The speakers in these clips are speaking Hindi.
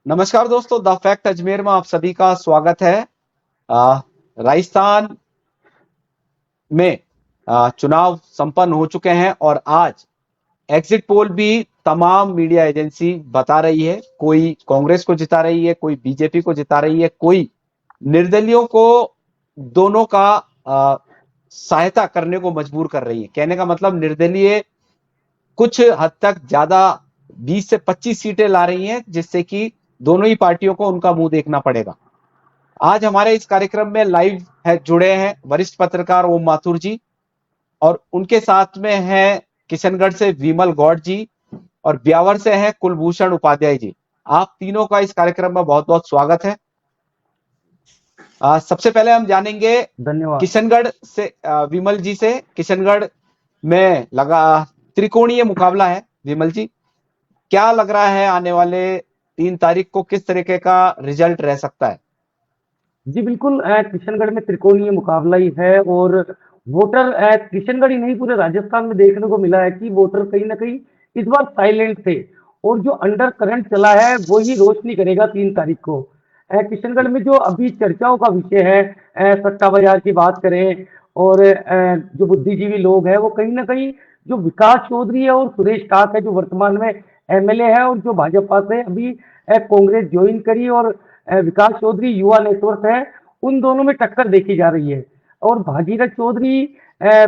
नमस्कार दोस्तों, द फैक्ट अजमेर में आप सभी का स्वागत है। राजस्थान में चुनाव संपन्न हो चुके हैं और आज एग्जिट पोल भी तमाम मीडिया एजेंसी बता रही है। कोई कांग्रेस को जिता रही है, कोई बीजेपी को जिता रही है, कोई निर्दलियों को दोनों का सहायता करने को मजबूर कर रही है। कहने का मतलब निर्दलीय कुछ हद तक ज्यादा 20 से 25 सीटें ला रही हैं, जिससे कि दोनों ही पार्टियों को उनका मुंह देखना पड़ेगा। आज हमारे इस कार्यक्रम में लाइव है जुड़े हैं वरिष्ठ पत्रकार ओम माथुर जी, और उनके साथ में है किशनगढ़ से विमल गौड़ जी, और ब्यावर से है कुलभूषण उपाध्याय जी। आप तीनों का इस कार्यक्रम में बहुत बहुत स्वागत है। सबसे पहले हम जानेंगे धन्यवाद। किशनगढ़ से विमल जी से। किशनगढ़ में लगा त्रिकोणीय मुकाबला है। विमल जी, क्या लग रहा है आने वाले 3 तारीख को किस तरीके का रिजल्ट रह सकता है? जी बिल्कुल, किशनगढ़ में त्रिकोणीय मुकाबला ही है और वोटर किशनगढ़ ही नहीं पूरे राजस्थान में देखने को मिला है कि वोटर कहीं ना कहीं इस बार साइलेंट थे और जो अंडर करंट चला है वो ही रोशनी करेगा 3 तारीख को। किशनगढ़ में जो अभी चर्चाओं का विषय है, सट्टा बाजार की बात करें और जो बुद्धिजीवी लोग हैं वो कहीं ना कहीं जो विकास चौधरी है और सुरेश टाक है जो वर्तमान में एमएलए है और जो भाजपा से अभी कांग्रेस ज्वाइन करी और विकास चौधरी युवा नेतृत्व है, उन दोनों में टक्कर देखी जा रही है। और भागीरथ चौधरी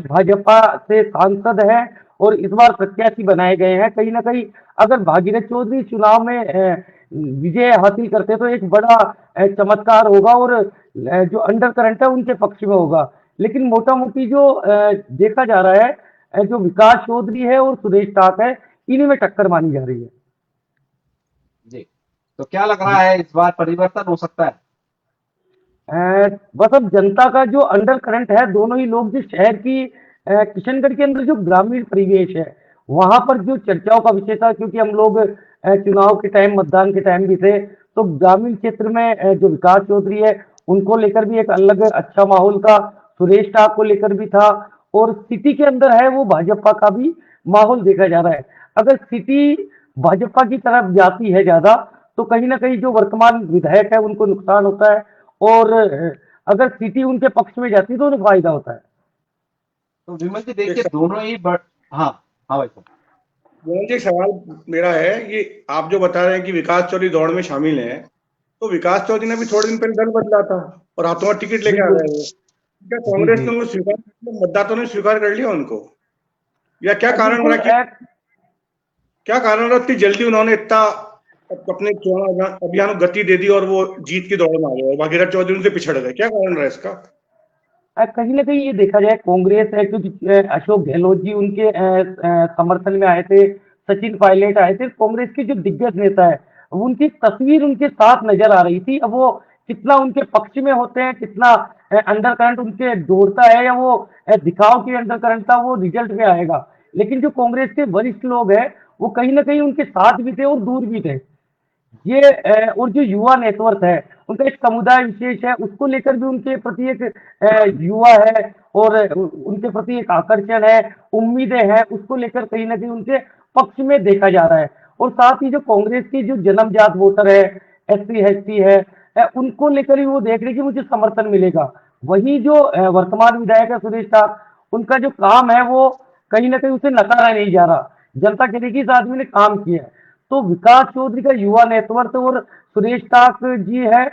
भाजपा से सांसद है और इस बार प्रत्याशी बनाए गए हैं। कहीं ना कहीं अगर भागीरथ चौधरी चुनाव में विजय हासिल करते तो एक बड़ा चमत्कार होगा और जो अंडर करंट है उनके पक्ष में होगा। लेकिन मोटा मोटी जो देखा जा रहा है, जो विकास चौधरी है और सुरेश टाक है, इन्हीं में टक्कर मानी जा रही है। जी, तो क्या लग रहा है इस बार परिवर्तन हो सकता है? बस अब जनता का जो अंडर करंट है, दोनों ही लोग जो शहर की किशनगढ़ के अंदर जो ग्रामीण परिवेश है वहां पर जो चर्चाओं का विषय था, क्योंकि हम लोग चुनाव के टाइम मतदान के टाइम भी थे, तो ग्रामीण क्षेत्र में जो विकास चौधरी है उनको लेकर भी एक अलग अच्छा माहौल था, सुरेश टाक को लेकर भी था और सिटी के अंदर है वो भाजपा का भी माहौल देखा जा रहा है। अगर सिटी भाजपा की तरफ जाती है ज्यादा तो कहीं ना कहीं जो वर्तमान विधायक है उनको नुकसान होता है और अगर सिटी उनके पक्ष में जाती है तो उन्हें फायदा होता है। तो विमल जी देखिए, दोनों ही हाँ, हाँ भाई साहब। मोहन जी, सवाल मेरा है ये, आप जो बता रहे हैं कि विकास चौधरी दौड़ में शामिल हैं, तो विकास चौधरी ने भी थोड़े दिन पहले दल बदला था और हाथों में टिकट लेके आ बिल्कुल। गए वो। क्या जी कांग्रेस जी। ने उनको स्वीकार कर लिया, मतदाताओं ने स्वीकार कर लिया उनको, या क्या कारण रहा बिल्कुल। कि क्या कारण रहा इतनी जल्दी उन्होंने इतना अपने चुनाव अभियान को गति दे दी और वो जीत की दौड़ में आ गए और भागीरथ चौधरी उनसे पिछड़ गए? क्या कारण रहा इसका? कहीं ना कहीं ये देखा जाए कांग्रेस है, क्योंकि अशोक गहलोत जी उनके समर्थन में आए थे, सचिन पायलट आए थे, कांग्रेस के जो दिग्गज नेता है उनकी तस्वीर उनके साथ नजर आ रही थी। अब वो कितना उनके पक्ष में होते हैं, कितना अंडर करंट उनके दौड़ता है या वो दिखाव की अंडर करंट था, वो रिजल्ट में आएगा। लेकिन जो कांग्रेस के वरिष्ठ लोग हैं वो कहीं ना कहीं उनके साथ भी थे और दूर भी थे। ये और जो युवा नेटवर्क है उनका एक समुदाय विशेष है, उसको लेकर भी उनके प्रति एक युवा है और उनके प्रति एक आकर्षण है, उम्मीदें हैं, उसको लेकर कहीं ना कहीं उनके पक्ष में देखा जा रहा है। और साथ ही जो कांग्रेस की जो जन्मजात वोटर है, एससी एसटी है, उनको लेकर भी वो देख रहे कि मुझे समर्थन मिलेगा। वही जो वर्तमान विधायक है सुरेश ठाकुर, उनका जो काम है वो कहीं ना कहीं उसे नकारा नहीं जा रहा। जनता कह रही कि इस आदमी ने काम किया है। तो विकास चौधरी का युवा नेतृत्व और सुरेश ठाकुर जी है,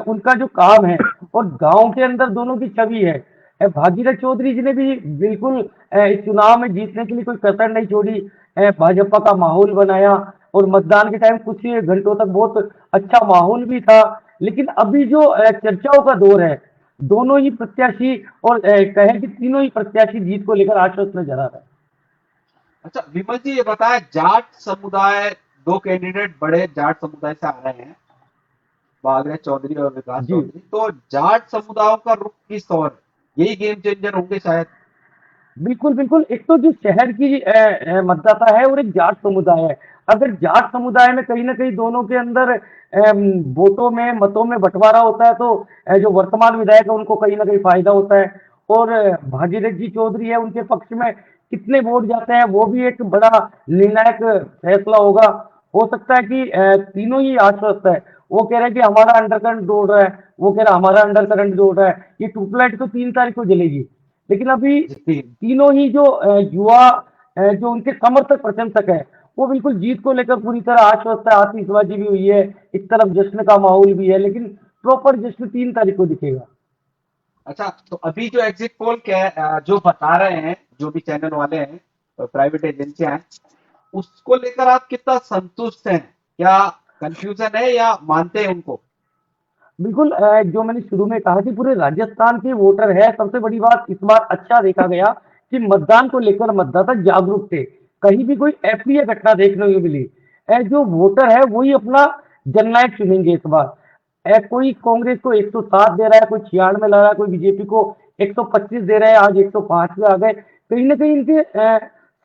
उनका जो काम है और गांव के अंदर दोनों की छवि है। भागीरथ चौधरी जी ने भी बिल्कुल इस चुनाव में जीतने के लिए कोई कसर नहीं छोड़ी, भाजपा का माहौल बनाया और मतदान के टाइम कुछ ही घंटों तक बहुत अच्छा माहौल भी था। लेकिन अभी जो चर्चाओं का दौर है, दोनों ही प्रत्याशी और कहे कि तीनों ही प्रत्याशी जीत को लेकर आश्वस्त नजर आ रहा है। अच्छा विमल जी, ये बताया जाट समुदाय, दो कैंडिडेट बड़े जाट समुदाय से आ रहे हैं, भागीरथ चौधरी और विकास जी चौधरी। तो जाट समुदायों का रुख किस ओर? यही गेम चेंजर होंगे शायद। बिल्कुल बिल्कुल, एक तो जो शहर की मतदाता है और एक जाट समुदाय है। अगर जाट समुदाय में कहीं ना कहीं दोनों के अंदर वोटों में मतों में बंटवारा होता है तो जो वर्तमान विधायक है उनको कहीं ना कहीं फायदा होता है। और भागीरथ जी चौधरी है, उनके पक्ष में कितने वोट जाते हैं वो भी एक बड़ा निर्णायक फैसला होगा। हो सकता है कि तीनों ही आश्वस्त है। वो कह रहे हैं कि हमारा अंडर करंट दौड़ रहा है, वो कह रहा है हमारा अंडर करंट दौड़ रहा है। ये ट्यूबलाइट तो 3 तारीख को जलेगी, लेकिन अभी जी तीनों ही जो युवा जो उनके समर्थक प्रशंसक है, वो बिल्कुल जीत को लेकर पूरी तरह आश्वस्त है। आतिशबाजी भी हुई है, एक तरफ जश्न का माहौल भी है, लेकिन प्रॉपर जश्न 3 तारीख को दिखेगा। अच्छा, तो अभी जो एग्जिट पोल जो बता रहे हैं, जो भी चैनल वाले हैं, प्राइवेट एजेंसियां हैं, उसको लेकर आप कितना संतुष्ट हैं? क्या कंफ्यूजन है या मानते हैं उनको? बिल्कुल जो मैंने शुरू में कहा कि पूरे राजस्थान के वोटर है। सबसे बड़ी बात इस बार अच्छा देखा गया कि मतदान को लेकर मतदाता जागरूक थे। कहीं भी कोई अप्रिय घटना देखने को मिली। जो वोटर है वही अपना जननायक चुनेंगे इस बार। कोई कांग्रेस को 107 दे रहा है, कोई 96 ला रहा है, कोई बीजेपी को 125 दे रहे हैं, आज 105 पे आ गए। कहीं ना कहीं इनके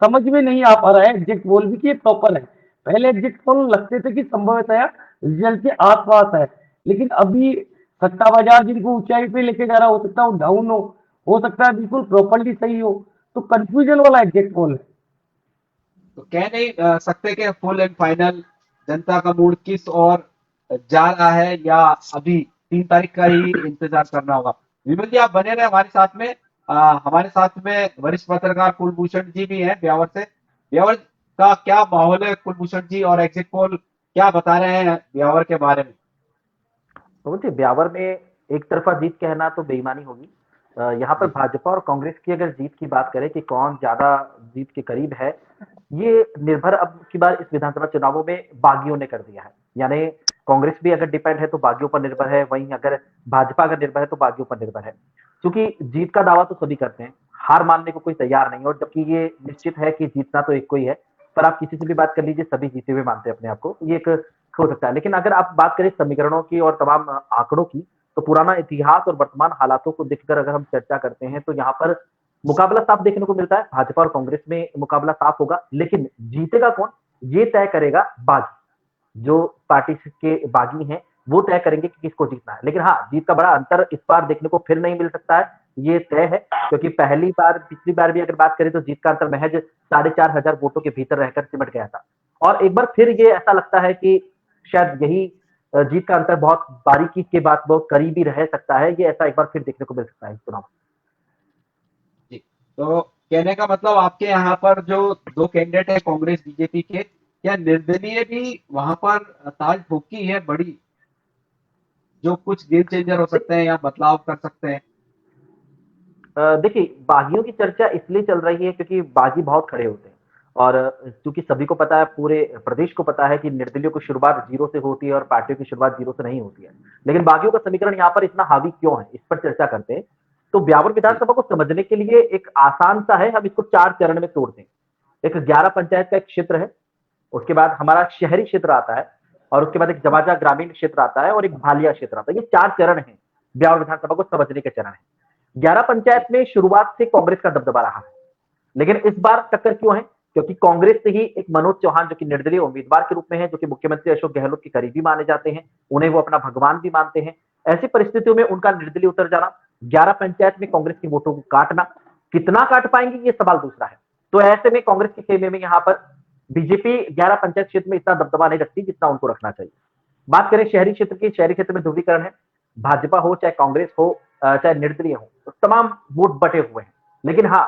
समझ में नहीं आ पा रहा है एग्जिट पोल भी कि ये प्रॉपर है। पहले एग्जिट पोल लगते थे कि संभवतः रिजल्ट के आसपास है, लेकिन अभी सट्टा बाजार जिनको ऊंचाई पे लेके जा रहा, हो सकता है वो डाउन हो सकता है बिल्कुल प्रॉपरली सही हो। तो कंफ्यूजन वाला एग्जिट पोल है। तो कह नहीं सकते कि फुल एंड फाइनल जनता का मूड किस ओर जा रहा है, या अभी 3 तारीख का ही इंतजार करना होगा? विमल जी, आप बने रहे हमारे साथ में। हमारे साथ में वरिष्ठ पत्रकार कुलभूषण जी भी हैं ब्यावर से। ब्यावर का क्या माहौल है कुलभूषण जी, और एग्जिट पोल क्या बता रहे हैं ब्यावर के बारे में? तो देखिए, ब्यावर में एक तरफा जीत कहना तो बेईमानी होगी। यहाँ पर जी भाजपा और कांग्रेस की अगर जीत की बात करें कि कौन ज्यादा जीत के करीब है, ये निर्भर अब की बार इस विधानसभा चुनावों में बागियों ने कर दिया है। यानी कांग्रेस भी अगर डिपेंड है तो बागियों पर निर्भर है, वहीं अगर भाजपा अगर निर्भर है तो बागियों पर निर्भर है। क्योंकि जीत का दावा तो सभी करते हैं, हार मानने को कोई तैयार नहीं है। और जबकि ये निश्चित है कि जीतना तो एक को ही है, पर आप किसी से भी बात कर लीजिए, सभी जीते हुए मानते हैं अपने आप को। ये एक हो सकता है। लेकिन अगर आप बात करें समीकरणों की और तमाम आंकड़ों की, तो पुराना इतिहास और वर्तमान हालातों को देखकर अगर हम चर्चा करते हैं तो यहाँ पर मुकाबला साफ देखने को मिलता है। भाजपा और कांग्रेस में मुकाबला साफ होगा, लेकिन जीतेगा कौन, ये तय करेगा बागी। जो पार्टी के बागी हैं वो तय करेंगे कि किसको जीतना है। लेकिन हाँ, जीत का बड़ा अंतर इस बार देखने को फिर नहीं मिल सकता है, ये तय है। क्योंकि पिछली बार भी अगर बात करें तो जीत का अंतर महज 4,500 वोटों के भीतर रहकर सिमट गया था। और एक बार फिर ये ऐसा लगता है कि शायद यही जीत का अंतर बहुत बारीकी के बाद बहुत करीबी रह सकता है। ये ऐसा एक बार फिर देखने को मिल सकता है इस चुनाव। जी। तो कहने का मतलब आपके यहाँ पर जो दो कैंडिडेट है कांग्रेस बीजेपी के, क्या निर्दलीय भी वहां पर ताज ठोकी है बड़ी, जो कुछ गेम चेंजर हो सकते हैं या बदलाव कर सकते हैं? देखिए, बागियों की चर्चा इसलिए चल रही है क्योंकि बागी बहुत खड़े होते हैं। और क्योंकि सभी को पता है, पूरे प्रदेश को पता है कि निर्दलियों की शुरुआत जीरो से होती है और पार्टियों की शुरुआत जीरो से नहीं होती है। लेकिन बागियों का समीकरण यहाँ पर इतना हावी क्यों है, इस पर चर्चा करते हैं। तो ब्यावर जी विधानसभा को समझने के लिए एक आसान सा है, हम इसको 4 चरण में तोड़ते हैं। एक 11 पंचायत का एक क्षेत्र है, उसके बाद हमारा शहरी क्षेत्र आता है, और उसके बाद एक जवाजा ग्रामीण क्षेत्र आता है, और एक भालिया क्षेत्र आता है। ये 4 चरण हैं ब्यावर विधानसभा को समझने के चरण है। 11 पंचायत में शुरुआत से कांग्रेस का दबदबा रहा है, लेकिन इस बार टक्कर क्यों है? क्योंकि कांग्रेस से ही एक मनोज चौहान, जो कि निर्दलीय उम्मीदवार के रूप में है, जो कि मुख्यमंत्री अशोक गहलोत के करीबी माने जाते हैं, उन्हें वो अपना भगवान भी मानते हैं। ऐसी परिस्थितियों में उनका निर्दलीय उतर जाना, 11 पंचायत में कांग्रेस के वोटों को काटना, कितना काट पाएंगे ये सवाल दूसरा है। तो ऐसे में कांग्रेस के खेमे में यहाँ पर बीजेपी 11 पंचायत क्षेत्र में इतना दबदबा नहीं रखती जितना उनको रखना चाहिए। बात करें शहरी क्षेत्र की, शहरी क्षेत्र में ध्रुवीकरण है। भाजपा हो चाहे कांग्रेस हो चाहे निर्दलीय हो, तो तमाम वोट बटे हुए हैं। लेकिन हाँ,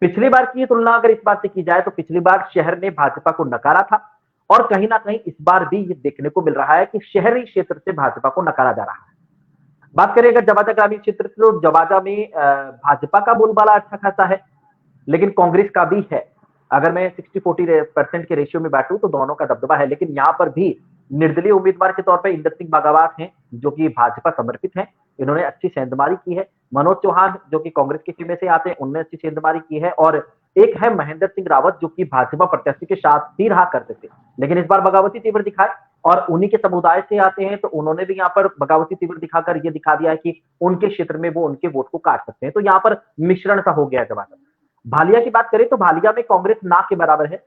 पिछली बार की तुलना अगर इस बात से की जाए तो पिछली बार शहर ने भाजपा को नकारा था, और कहीं ना कहीं इस बार भी ये देखने को मिल रहा है कि शहरी क्षेत्र से भाजपा को नकारा जा रहा है। बात करें अगर जवाजा ग्रामीण क्षेत्र से, तो जवाजा में भाजपा का बोलबाला अच्छा खासा है, लेकिन कांग्रेस का भी है। अगर मैं 60-40% के रेशियो में बैठूं तो दोनों का दबदबा है। लेकिन यहाँ पर भी निर्दलीय उम्मीदवार के तौर पर इंदर सिंह बागावास हैं, जो कि भाजपा समर्पित हैं। इन्होंने अच्छी सेंधमारी की है। मनोज चौहान, जो कि कांग्रेस के खेमे से आते हैं, उन्होंने अच्छी सेंधमारी की है। और एक है महेंद्र सिंह रावत, जो कि भाजपा प्रत्याशी के साथ ही रहा करते थे, लेकिन इस बार बगावती तीव्र दिखाए, और उन्हीं के समुदाय से आते हैं, तो उन्होंने भी यहाँ पर बगावती तीव्र दिखाकर ये दिखा दिया है कि उनके क्षेत्र में वो उनके वोट को काट सकते हैं। तो यहाँ पर मिश्रण सा हो गया है जवाब। भालिया की बात करें तो भालिया में कांग्रेस ना के बराबर है,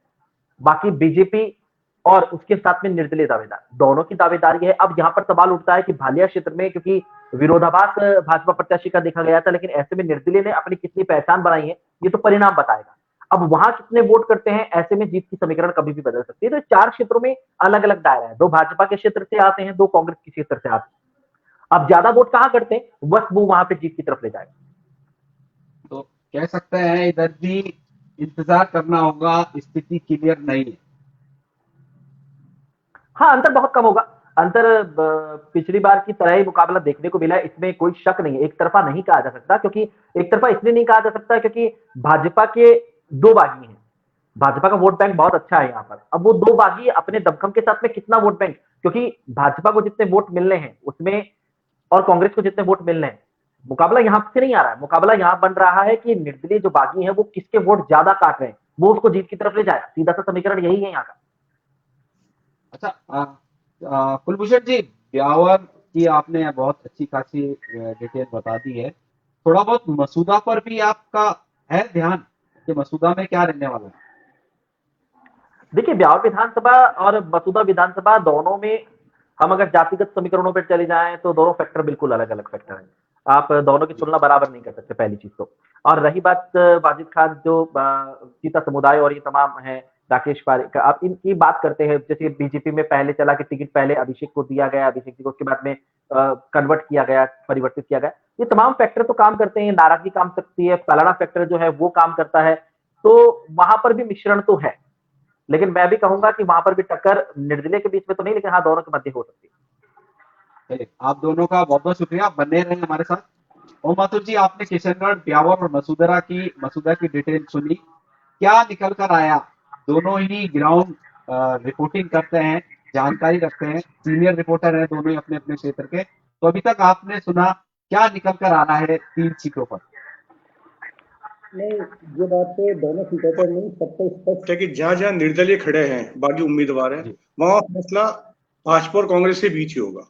बाकी बीजेपी और उसके साथ में निर्दलीय दावेदार, दोनों की दावेदारी है। अब यहाँ पर सवाल उठता है कि भालिया क्षेत्र में, क्योंकि विरोधाभास भाजपा प्रत्याशी का देखा गया था, लेकिन ऐसे में निर्दलीय ने अपनी कितनी पहचान बनाई है, ये तो परिणाम बताएगा। अब वहां कितने वोट करते हैं, ऐसे में जीत की समीकरण कभी भी बदल सकती है। तो 4 क्षेत्रों में अलग अलग दायरा है, 2 भाजपा के क्षेत्र से आते हैं, 2 कांग्रेस के क्षेत्र से आते हैं। अब ज्यादा वोट कहां करते हैं, बस वो वहां पे जीत की तरफ ले जाएगा। तो कह सकते हैं इधर भी इंतजार करना होगा, स्थिति क्लियर नहीं है। हाँ, अंतर बहुत कम होगा। अंतर पिछली बार की तरह ही मुकाबला देखने को मिला है, इसमें कोई शक नहीं है। एक तरफा नहीं कहा जा सकता, क्योंकि एक तरफा इसलिए नहीं कहा जा सकता क्योंकि भाजपा के 2 बागी हैं। भाजपा का वोट बैंक बहुत अच्छा है यहाँ पर। अब वो 2 बागी अपने दमखम के साथ में कितना वोट बैंक, क्योंकि भाजपा को जितने वोट मिलने हैं उसमें और कांग्रेस को जितने वोट मिलने हैं, मुकाबला यहां से नहीं आ रहा है। मुकाबला यहां बन रहा है कि निर्दलीय जो बागी है वो किसके वोट ज्यादा काट रहे हैं, वो उसको जीत की तरफ ले जाएगा। सीधा सा समीकरण यही है यहाँ का। अच्छा, कुलभूषण जी, ब्यावर की आपने बहुत अच्छी खासी डिटेल बता दी है। थोड़ा बहुत मसूदा पर भी आपका है ध्यान कि मसूदा में क्या रहने वाला है? देखिए, ब्यावर विधानसभा और मसूदा विधानसभा दोनों में हम अगर जातिगत समीकरणों पर चले जाएं तो दोनों फैक्टर बिल्कुल अलग अलग फैक्टर हैं। आप दोनों की तुलना बराबर नहीं कर सकते, पहली चीज तो। और रही बात वाजिद खान जो चीता समुदाय और ये तमाम है, राकेश पारिक, आप इनकी बात करते हैं। जैसे बीजेपी में पहले चला कि टिकट पहले अभिषेक को दिया गया, अभिषेक जी को उसके बाद में कन्वर्ट किया गया, परिवर्तित किया गया। ये तमाम फैक्टर तो काम करते हैं, नाराजगी काम सकती है, फलाना फैक्टर जो है वो काम करता है। तो वहां पर भी मिश्रण तो है, लेकिन मैं भी कहूंगा कि वहां पर भी टक्कर निर्दलीय के बीच में तो नहीं, लेकिन हाँ, दोनों के मध्य हो सकती है। चलिए, आप दोनों का बहुत बहुत शुक्रिया, आप बने रहे हमारे साथ। ओम माथुर जी, आपने किशनगढ़, ब्यावर और मसूदा की डिटेल सुनी, क्या निकल कर आया? दोनों ही ग्राउंड रिपोर्टिंग करते हैं, जानकारी रखते हैं, सीनियर रिपोर्टर हैं दोनों ही अपने अपने क्षेत्र के। तो अभी तक आपने सुना, क्या निकल कर आना है 3 सीटों पर? नहीं, ये बात तो दोनों सीटों पर नहीं, सबको स्पष्ट है कि जहां जहां निर्दलीय खड़े हैं, बागी उम्मीदवार हैं, वहां फैसला भाजपा और कांग्रेस के बीच ही होगा।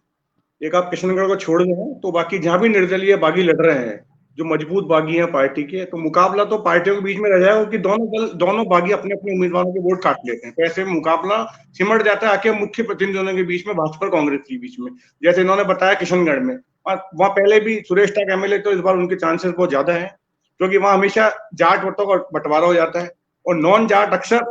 एक आप किशनगढ़ को छोड़ दें तो बाकी जहां भी निर्दलीय बागी लड़ रहे हैं, जो मजबूत बागी हैं पार्टी के, तो मुकाबला तो पार्टियों के बीच में रह जाएगा, क्योंकि दोनों बागी अपने अपने उम्मीदवारों के वोट काट लेते हैं। तो ऐसे में मुकाबला सिमट जाता है आके मुख्य प्रतिद्वंदियों के बीच में, भाजपा और कांग्रेस के बीच में। जैसे इन्होंने बताया किशनगढ़ में, और वहां पहले भी सुरेश टाक एमएलए, तो इस बार उनके चांसेस बहुत ज्यादा है, क्योंकि वहां हमेशा जाट वोटों का बंटवारा हो जाता है और नॉन जाट अक्सर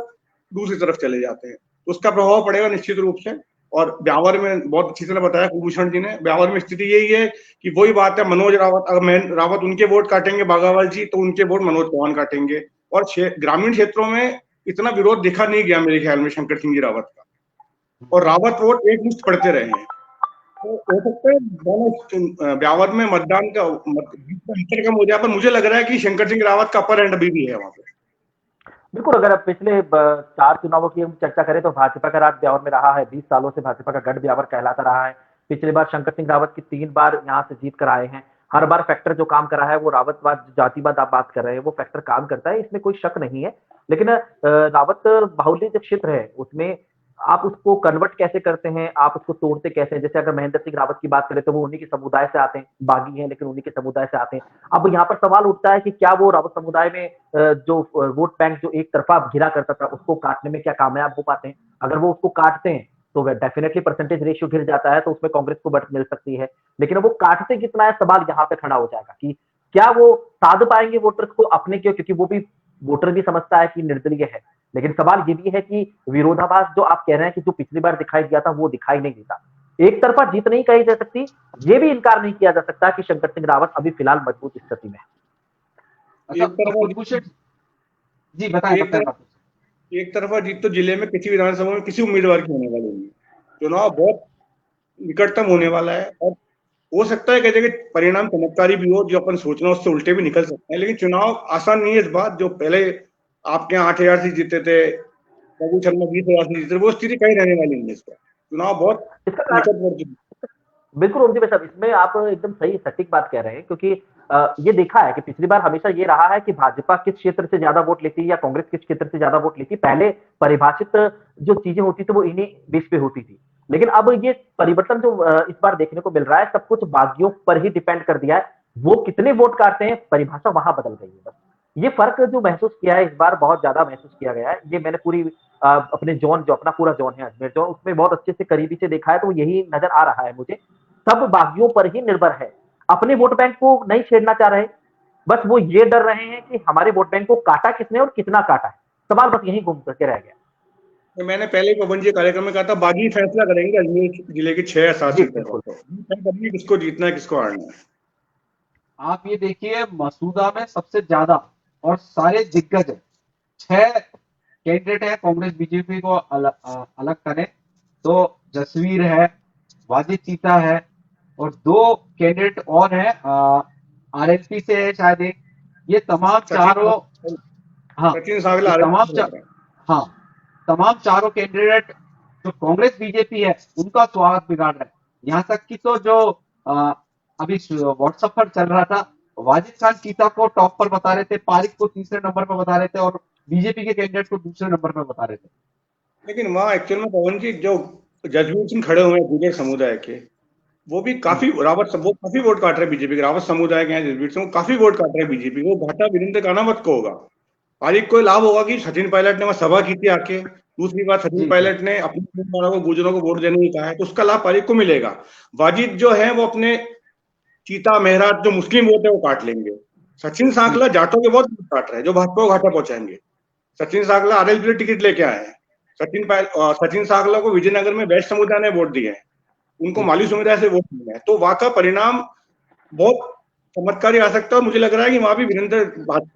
दूसरी तरफ चले जाते हैं, तो उसका प्रभाव पड़ेगा निश्चित रूप से। और ब्यावर में बहुत अच्छी तरह बताया कुलभूषण जी ने, ब्यावर में स्थिति यही है कि वही बात है, मनोज रावत, अगर रावत उनके वोट काटेंगे बागावाल जी, तो उनके वोट मनोज चौहान काटेंगे। और ग्रामीण क्षेत्रों में इतना विरोध दिखा नहीं गया मेरे ख्याल में शंकर सिंह जी रावत का, और रावत वोट एक मुश्त पड़ते रहे हैं। तो हो सकता है दोनों ब्यावर में मतदान का अंतर कम हो जाए, पर मुझे लग रहा है कि शंकर सिंह रावत का अपर एंड अभी भी है वहां पे। बिल्कुल, अगर अब पिछले 4 चुनावों की हम चर्चा करें तो भाजपा का राज ब्यावर में रहा है। 20 सालों से भाजपा का गढ़ ब्यावर कहलाता रहा है। पिछली बार शंकर सिंह रावत की 3 बार यहाँ से जीत कर आए हैं। हर बार फैक्टर जो काम कर रहा है वो रावतवाद, जातिवाद आप बात कर रहे हैं, वो फैक्टर काम करता है, इसमें कोई शक नहीं है। लेकिन रावत बाहुल्य जो क्षेत्र है उसमें आप उसको कन्वर्ट कैसे करते हैं, आप उसको तोड़ते कैसे हैं? जैसे अगर महेंद्र सिंह रावत की बात करें तो वो उन्हीं के समुदाय से आते हैं, बागी हैं लेकिन उन्हीं के समुदाय से आते हैं। अब यहाँ पर सवाल उठता है कि क्या वो रावत समुदाय में जो वोट बैंक जो एक तरफा घिरा करता था उसको काटने में क्या कामयाब हो पाते हैं? अगर वो उसको काटते हैं तो डेफिनेटली परसेंटेज रेशियो गिर जाता है, तो उसमें कांग्रेस को बढ़त मिल सकती है। लेकिन वो काटते कितना है, सवाल यहाँ पे खड़ा हो जाएगा कि क्या वो साध पाएंगे वोटर्स को अपने क्यों, क्योंकि वो भी वोटर भी समझता है कि निर्दलीय है। लेकिन सवाल ये भी है कि विरोधाभास जो आप कह रहे हैं कि जो पिछली बार दिखाई दिया था वो दिखाई नहीं देता। एक तरफा जीत नहीं कही जा सकती, ये भी इनकार नहीं किया जा सकता कि शंकर सिंह रावत अभी फिलहाल मजबूत स्थिति में है। जी बताएं। एक तरफा जीत तो जिले में किसी विधानसभा में किसी उम्मीदवार की होने वाली नहीं। चुनाव बहुत निकटतम होने वाला है, और हो सकता है कई जगह परिणाम चमत्कारी भी हो, जो अपन सोच रहे हैं उससे उल्टे भी निकल सकते हैं। लेकिन चुनाव आसान नहीं है इस बात। जो पहले आपके यहाँ 8,000 सीट जीते थे, रघु शर्मा 20,000 सीट जीते, वो स्थिति कहीं रहने वाली नहीं है। इसका चुनाव बहुत निकटवर्ती। बिल्कुल उनकी साहब, इसमें आप एकदम सही सटीक बात कह रहे हैं, क्योंकि ये देखा है कि पिछली बार हमेशा ये रहा है कि भाजपा किस क्षेत्र से ज्यादा वोट लेती है या कांग्रेस किस क्षेत्र से ज्यादा वोट लेती है। पहले परिभाषित जो चीजें होती थी वो इन्हीं बेस पे होती थी, लेकिन अब ये परिवर्तन जो इस बार देखने को मिल रहा है, सब कुछ बागियों पर ही डिपेंड कर दिया है। वो कितने वोट काटते हैं, परिभाषा वहां बदल गई है। बस ये फर्क जो महसूस किया है इस बार, बहुत ज्यादा महसूस किया गया है। ये मैंने पूरी अपने जोन, जो अपना पूरा जोन है अजमेर जोन, उसमें बहुत अच्छे से करीबी से देखा है, तो यही नजर आ रहा है मुझे। सब बागियों पर ही निर्भर है, अपने वोट बैंक को नहीं छेड़ना चाह रहे, बस वो ये डर रहे हैं कि हमारे वोट बैंक को काटा किसने और कितना काटा है, सवाल बस यही घूम करके रह गया। तो मैंने पहले ही पवन जी कार्यक्रम में कहा था, बागी फैसला करेंगे अजमेर जिले की 6 या 7 जी सीटें बिल्कुल। पर, किसको जीतना है किसको हारना है। आप ये देखिए, मसूदा में सबसे ज्यादा और सारे दिग्गज है, 6 कैंडिडेट है। कांग्रेस बीजेपी को अलग करें तो जसवीर है, वाजिद चीता है, और 2 कैंडिडेट और है आरएलपी से है शायद एक। ये तमाम चारों, हाँ, सचिन सागला ये तमाम लग रहा है। हाँ, तमाम चारों कैंडिडेट जो कांग्रेस बीजेपी है उनका स्वागत बिगाड़ रहे हैं। यहाँ तक कि तो जो अभी व्हाट्सएप पर चल रहा था, वाजिद खान चीता को टॉप पर बता रहे थे, पारिक को तीसरे नंबर पर बता रहे थे, और बीजेपी के कैंडिडेट को दूसरे नंबर पर बता रहे थे। लेकिन वहां एक्चुअल में पवन जी जो जसवीर सिंह खड़े हुए हैं दूसरे समुदाय के, वो भी काफी वो काफी वोट काट रहे हैं बीजेपी के। रावत समुदाय के हैं जसवीर सिंह, वो काफी वोट काट रहे हैं बीजेपी को। घाटा वीरेंद्र कानामत को होगा। पारिक को लाभ होगा कि सचिन पायलट ने वहां सभा की थी आके। दूसरी बात, सचिन पायलट ने अपने गुर्जरों को वोट देने को कहा है, तो उसका लाभ पारिक को मिलेगा। वाजिद जो है वो अपने चीता मेहराज जो मुस्लिम वोट है वो काट लेंगे। सचिन सांकला जाटों के बहुत वोट काट रहे हैं जो भाजपा को घाटा पहुंचाएंगे। सचिन सांकला आरएलपी टिकट लेके आए हैं। सचिन सांकला को विजयनगर में वैश्य समुदाय ने वोट दिए हैं, उनको माली समुदाय से वोट मिला है। तो वहां का परिणाम बहुत चमत्कारी आ सकता है। और मुझे लग रहा है कि वहां भी वीरेंद्र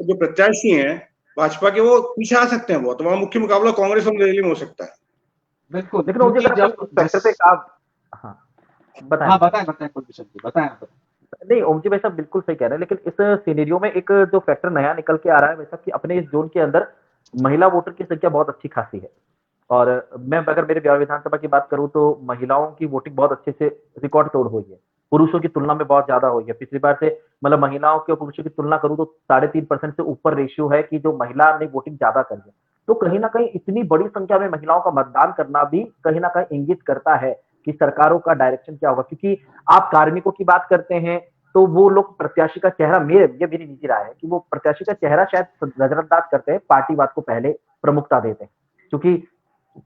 जो प्रत्याशी हैं भाजपा के, वो पीछे आ सकते हैं बहुत। वहां मुख्य मुकाबला कांग्रेस और निर्दलीय में हो सकता है। बिल्कुल, लेकिन मुझे क्योंकि जब फैक्टर पे आप, हाँ बताएं। हाँ, बताएं कुलभूषण जी, बताएं आप। नहीं, ओम जी भाई साहब बिल्कुल सही कह रहे हैं, लेकिन इस सिनेरियो में एक जो फैक्टर नया निकल के आ रहा है वैसा कि अपने इस जोन के अंदर महिला वोटर की संख्या बहुत अच्छी खासी है। और मैं अगर मेरे बिहार विधानसभा की बात करूं तो महिलाओं की वोटिंग बहुत अच्छे से रिकॉर्ड तोड़ हुई है, पुरुषों की तुलना में बहुत ज्यादा हुई है। पिछली बार से मतलब महिलाओं के और पुरुषों की तुलना करूं तो 3.5% से ऊपर रेशियो है कि जो महिला ने वोटिंग ज्यादा करी है। तो कहीं ना कहीं इतनी बड़ी संख्या में महिलाओं का मतदान करना भी कहीं ना कहीं इंगित करता है कि सरकारों का डायरेक्शन क्या होगा। क्योंकि आप कार्मिकों की बात करते हैं तो वो लोग प्रत्याशी का चेहरा, ये मेरी निजी राय है कि वो प्रत्याशी का चेहरा शायद नजरअंदाज करते हैं, पार्टीवाद को पहले प्रमुखता देते हैं। क्योंकि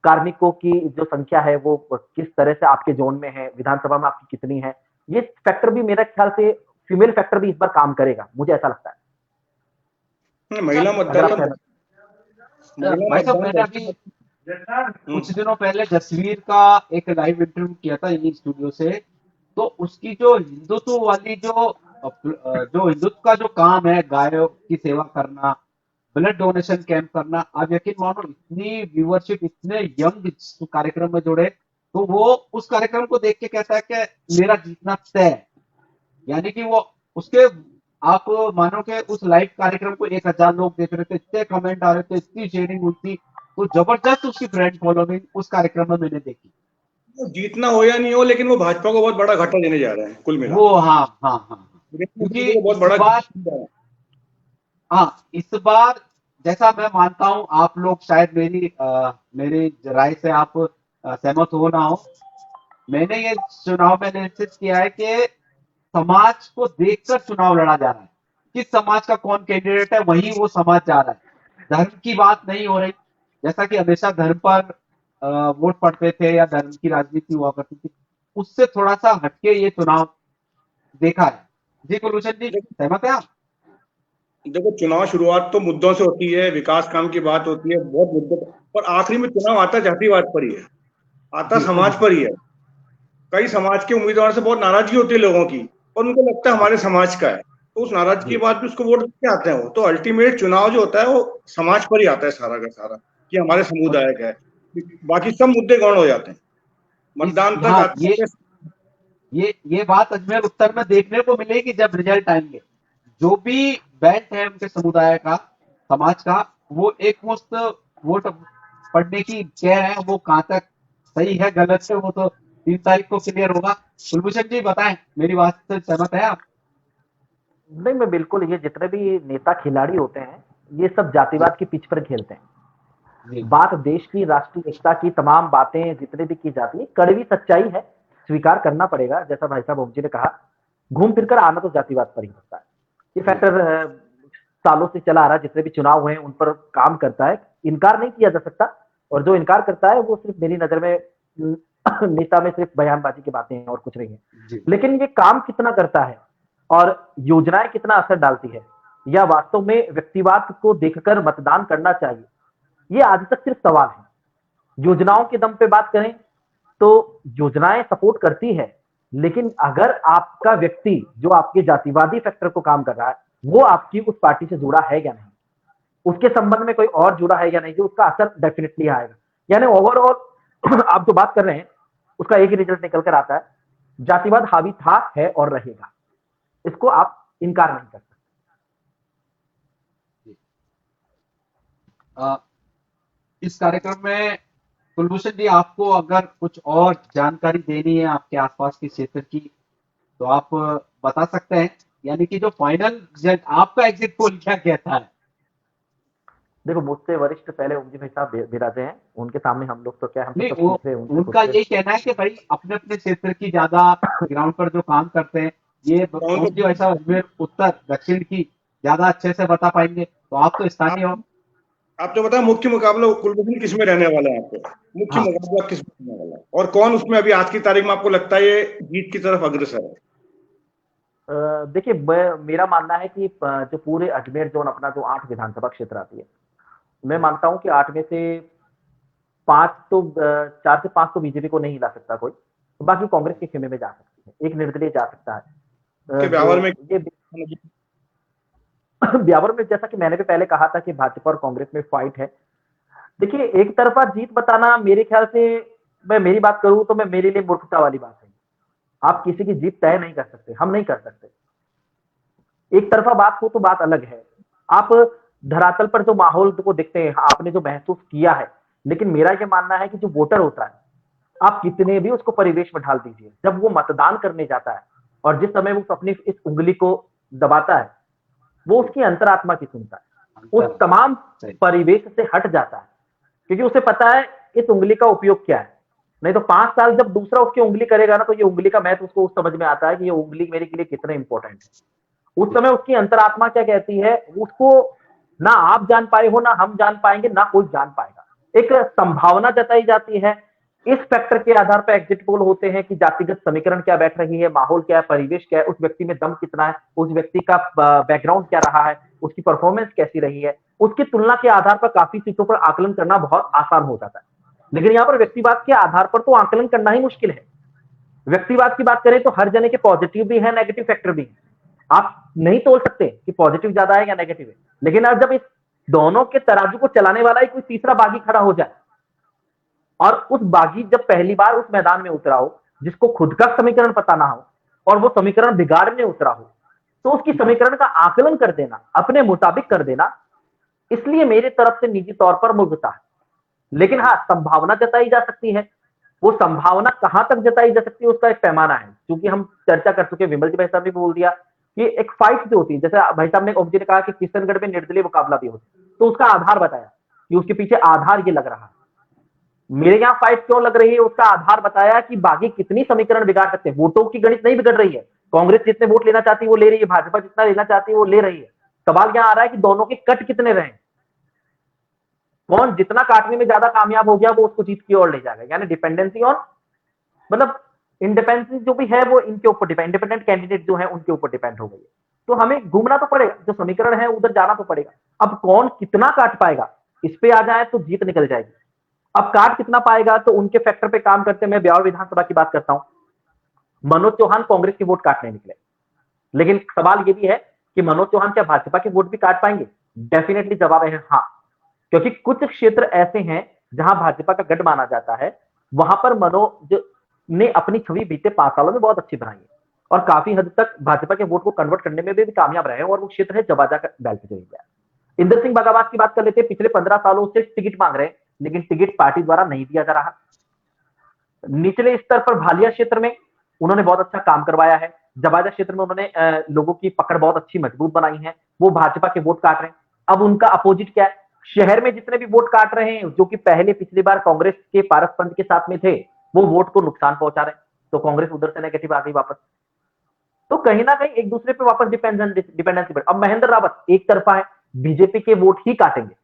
कार्मिकों की जो संख्या है वो किस तरह से आपके जोन में है, विधानसभा में आपकी कितनी है, ये फैक्टर भी मेरे ख्याल से फीमेल फैक्टर भी इस बार काम करेगा, मुझे ऐसा लगता है। महिला मतदान भाई साहब, मैंने अभी कुछ दिनों पहले जसवीर का एक लाइव इंटरव्यू किया था यही स्टूडियो से। तो उसकी जो हिंदुत्व वाली जो हिंदुत्व का जो काम है, गायों की सेवा करना, ब्लड डोनेशन कैंप करना, आप यकीन मानो इतनी व्यूअरशिप, इतने यंग कार्यक्रम में जुड़े, तो वो उस कार्यक्रम को देख के कहता है कि मेरा जीतना तय है। यानी कि वो उसके, आप मानो कि उस लाइव कार्यक्रम को 1000 लोग देख रहे थे, इतने कमेंट आ रहे थे, इतनी शेयरिंग हुई थी। तो जबरदस्त उसकी ब्रांड फॉलोइंग उस कार्यक्रम में मैंने देखी। जीतना हो या नहीं हो, लेकिन वो भाजपा को बहुत बड़ा घाटा देने जा रहे हैं कुल मिला। वो हाँ, क्योंकि बहुत बड़ा इस बार जैसा मैं मानता हूं, आप लोग शायद मेरी राय से आप सहमत हो ना हो, मैंने ये चुनाव में एनालिसिस किया है कि समाज को देखकर चुनाव लड़ा जा रहा है। किस समाज का कौन कैंडिडेट है वही वो समाज जा रहा है। धर्म की बात नहीं हो रही, जैसा कि हमेशा धर्म पर वोट पड़ते थे या धर्म की राजनीति हुआ करती थी, उससे थोड़ा सा हटके ये चुनाव देखा है। जी कुलभूषण जी, सहमत है आप? देखो, चुनाव शुरुआत तो मुद्दों से होती है, विकास काम की बात होती है, बहुत मुद्दों पर आखिरी में चुनाव आता जातिवाद पर ही है, आता समाज पर ही है। कई समाज के उम्मीदवार से बहुत नाराजगी होती है लोगों की, और उनको लगता है हमारे समाज का है, तो उस नाराजगी के बाद भी उसको वोट देके आते हैं वो। तो अल्टीमेट चुनाव जो होता है वो समाज पर ही आता है सारा का सारा, कि हमारे समुदाय का है। बाकी सब मुद्दे गौण हो जाते हैं मतदान तक आते हैं। ये बात अजमेर उत्तर में देखने को मिलेगी जब रिजल्ट आएंगे। जो भी बेल्ट है उनके समुदाय का, समाज का, वो एक मुश्त वोट पड़ने की कह रहे हैं। वो कहां तक सही है गलत है वो तो 3 तारीख को क्लियर होगा। कुलभूषण जी बताएं, मेरी बात से सहमत है आप? नहीं, मैं बिल्कुल, ये जितने भी नेता खिलाड़ी होते हैं ये सब जातिवाद की पिच पर खेलते हैं। बात देश की राष्ट्रीय एकता की, तमाम बातें जितने भी की जाती है, कड़वी सच्चाई है, स्वीकार करना पड़ेगा। जैसा भाई साहब ओम जी ने कहा, घूम फिरकर आना तो जातिवाद पर ही होता है। ये फैक्टर सालों से चला आ रहा है, जितने भी चुनाव हुए हैं उन पर काम करता है, इनकार नहीं किया जा सकता। और जो इनकार करता है वो सिर्फ मेरी नजर में नेता में सिर्फ बयानबाजी की बातें हैं और कुछ नहीं है। लेकिन ये काम कितना करता है और योजनाएं कितना असर डालती है, या वास्तव में व्यक्तिवाद को देखकर मतदान करना चाहिए, ये आज तक सिर्फ सवाल है। योजनाओं के दम पे बात करें तो योजनाएं सपोर्ट करती है, लेकिन अगर आपका व्यक्ति जो आपके जातिवादी फैक्टर को काम कर रहा है वो आपकी उस पार्टी से जुड़ा है या नहीं, उसके संबंध में कोई और जुड़ा है या नहीं, जो उसका असर डेफिनेटली आएगा। यानी ओवरऑल आप जो बात कर रहे हैं उसका एक ही रिजल्ट निकल कर आता है, जातिवाद हावी था, है और रहेगा। इसको आप इनकार नहीं कर सकते। इस कार्यक्रम में कुलभूषण जी, आपको अगर कुछ और जानकारी देनी है आपके आसपास के क्षेत्र की तो आप बता सकते हैं, यानी कि जो फाइनल आपका एग्जिट पोल क्या कहता है? देखो, मुझसे वरिष्ठ पहले ओम जी भाई साहब विराजे हैं, उनके सामने हम लोग तो क्या, हम नहीं, तो पूछ रहे हैं उनसे उनका कुछ। यही कहना है कि भाई अपने अपने क्षेत्र की ज्यादा ग्राउंड पर जो काम करते हैं, ये जो ऐसा अजमेर उत्तर दक्षिण की ज्यादा अच्छे से बता पाएंगे, तो आप तो स्थानीय हो। आप तो बताओ मुख्य मुकाबला कुलभूषण किस में रहने वाला है? आपको मुख्य हाँ। मुकाबला किस में रहने वाला है, और कौन उसमें अभी आज की तारीख में आपको लगता है ये जीत की तरफ अग्रसर है? देखिए, मेरा मानना है कि जो पूरे अजमेर जोन अपना जो 8 विधानसभा क्षेत्र आती है, मैं मानता हूं कि 8 में से 5 तो 4 से 5 तो बीजेपी को नहीं हिला सकता कोई, तो बाकी कांग्रेस के खेमे में जा सकती है, एक निर्दलीय जा सकता है। ब्यावर में ब्यावर में जैसा कि मैंने भी पहले कहा था कि भाजपा और कांग्रेस में फाइट है। देखिए, एक तरफा जीत बताना मेरे ख्याल से, मैं मेरी बात करूं तो मैं मेरे लिए मूर्खता वाली बात है। आप किसी की जीत तय नहीं कर सकते, हम नहीं कर सकते। एक तरफा बात हो तो बात अलग है, आप धरातल पर जो माहौल को देखते हैं, आपने जो महसूस किया है। लेकिन मेरा यह मानना है कि जो वोटर होता है, आप कितने भी उसको परिवेश में ढाल दीजिए, जब वो मतदान करने जाता है और जिस समय वो अपनी इस उंगली को दबाता है, वो उसकी अंतरात्मा की सुनता है, उस तमाम परिवेश से हट जाता है, क्योंकि उसे पता है इस उंगली का उपयोग क्या है। नहीं तो 5 साल जब दूसरा उसकी उंगली करेगा ना, तो ये उंगली का महत्व उसको उस समझ में आता है कि ये उंगली मेरे के लिए कितना इंपॉर्टेंट है। उस समय उसकी अंतरात्मा क्या कहती है, उसको ना आप जान पाए हो, ना हम जान पाएंगे, ना कोई जान पाएगा। एक संभावना जताई जाती है, इस फैक्टर के आधार पर एग्जिट पोल होते हैं कि जातिगत समीकरण क्या बैठ रही है, माहौल क्या है, परिवेश क्या है, उस व्यक्ति में दम कितना है, उस व्यक्ति का बैकग्राउंड क्या रहा है, उसकी परफॉर्मेंस कैसी रही है, उसकी तुलना के आधार पर काफी सीटों पर आकलन करना बहुत आसान हो जाता है। लेकिन यहाँ पर व्यक्तिवाद के आधार पर तो आकलन करना ही मुश्किल है। व्यक्तिवाद की बात करें तो हर जने के पॉजिटिव भी है, नेगेटिव फैक्टर भी है। आप नहीं तोल सकते कि पॉजिटिव ज्यादा है या नेगेटिव है। लेकिन अब जब इस दोनों के तराजू को चलाने वाला ही कोई तीसरा बागी खड़ा हो जाए, और उस बागी जब पहली बार उस मैदान में उतरा हो, जिसको खुद का समीकरण पता ना हो और वो समीकरण बिगाड़ने उतरा हो, तो उसकी समीकरण का आकलन कर देना, अपने मुताबिक कर देना, इसलिए मेरे तरफ से निजी तौर पर मूर्खता है। लेकिन हाँ, संभावना जताई जा सकती है। वो संभावना कहां तक जताई जा सकती है उसका एक पैमाना है, क्योंकि हम चर्चा कर चुके, विमल जी भाई साहब ने बोल दिया कि एक फाइट जो होती है, जैसे भाई साहब ने, ओम जी ने कहा कि किशनगढ़ में निर्दलीय मुकाबला भी होता है, तो उसका आधार बताया कि उसके पीछे आधार ये लग रहा है। मेरे यहाँ फाइट क्यों लग रही है, उसका आधार बताया कि बागी कितनी समीकरण बिगाड़ सकते हैं। वोटों की गणित नहीं बिगड़ रही है, कांग्रेस जितने वोट लेना चाहती है वो ले रही है, भाजपा जितना लेना चाहती है वो ले रही है। सवाल यहाँ आ रहा है कि दोनों के कट कितने रहे, कौन जितना काटने में ज्यादा कामयाब हो गया वो उसको जीत की ओर ले जाएगा। यानी डिपेंडेंसी ऑन, मतलब इंडिपेंडेंसी जो भी है वो इनके ऊपर डिपेंड, इंडिपेंडेंट कैंडिडेट जो है उनके ऊपर डिपेंड हो गई है। तो हमें घूमना तो पड़ेगा, जो समीकरण है उधर जाना तो पड़ेगा। अब कौन कितना काट पाएगा इस पे आ जाए तो जीत निकल जाएगी। अब काट कितना पाएगा तो उनके फैक्टर पे काम करते, मैं ब्यावर विधानसभा की बात करता हूं, मनोज चौहान कांग्रेस के वोट काटने निकले, लेकिन सवाल यह भी है कि मनोज चौहान क्या भाजपा के वोट भी काट पाएंगे? डेफिनेटली जवाब है हाँ, क्योंकि कुछ क्षेत्र ऐसे हैं जहां भाजपा का गढ़ माना जाता है, वहां पर मनोज ने अपनी छवि बीते 5 सालों में बहुत अच्छी बनाई है और काफी हद तक भाजपा के वोट को कन्वर्ट करने में भी कामयाब रहे हैं, और वो क्षेत्र है जवाजा का बेल्ट एरिया। इंदर सिंह बागाबाद की बात कर लेते हैं, पिछले 15 सालों से टिकट मांग रहे हैं, लेकिन टिकट पार्टी द्वारा नहीं दिया जा रहा। निचले स्तर पर भालिया क्षेत्र में उन्होंने बहुत अच्छा काम करवाया है, जवाजा क्षेत्र में उन्होंने लोगों की पकड़ बहुत अच्छी मजबूत बनाई है, वो भाजपा के वोट काट रहे हैं। अब उनका अपोजिट क्या है, शहर में जितने भी वोट काट रहे हैं जो कि पहले पिछली बार कांग्रेस के पारस पंत के साथ में थे, वो वोट को नुकसान पहुंचा रहे हैं, तो कांग्रेस उधर से नेगेटिव आ गई वापस। तो कहीं ना कहीं एक दूसरे पे वापस डिपेंडेंसी बढ़। अब महेंद्र रावत एक तरफा है, बीजेपी के वोट ही काटेंगे,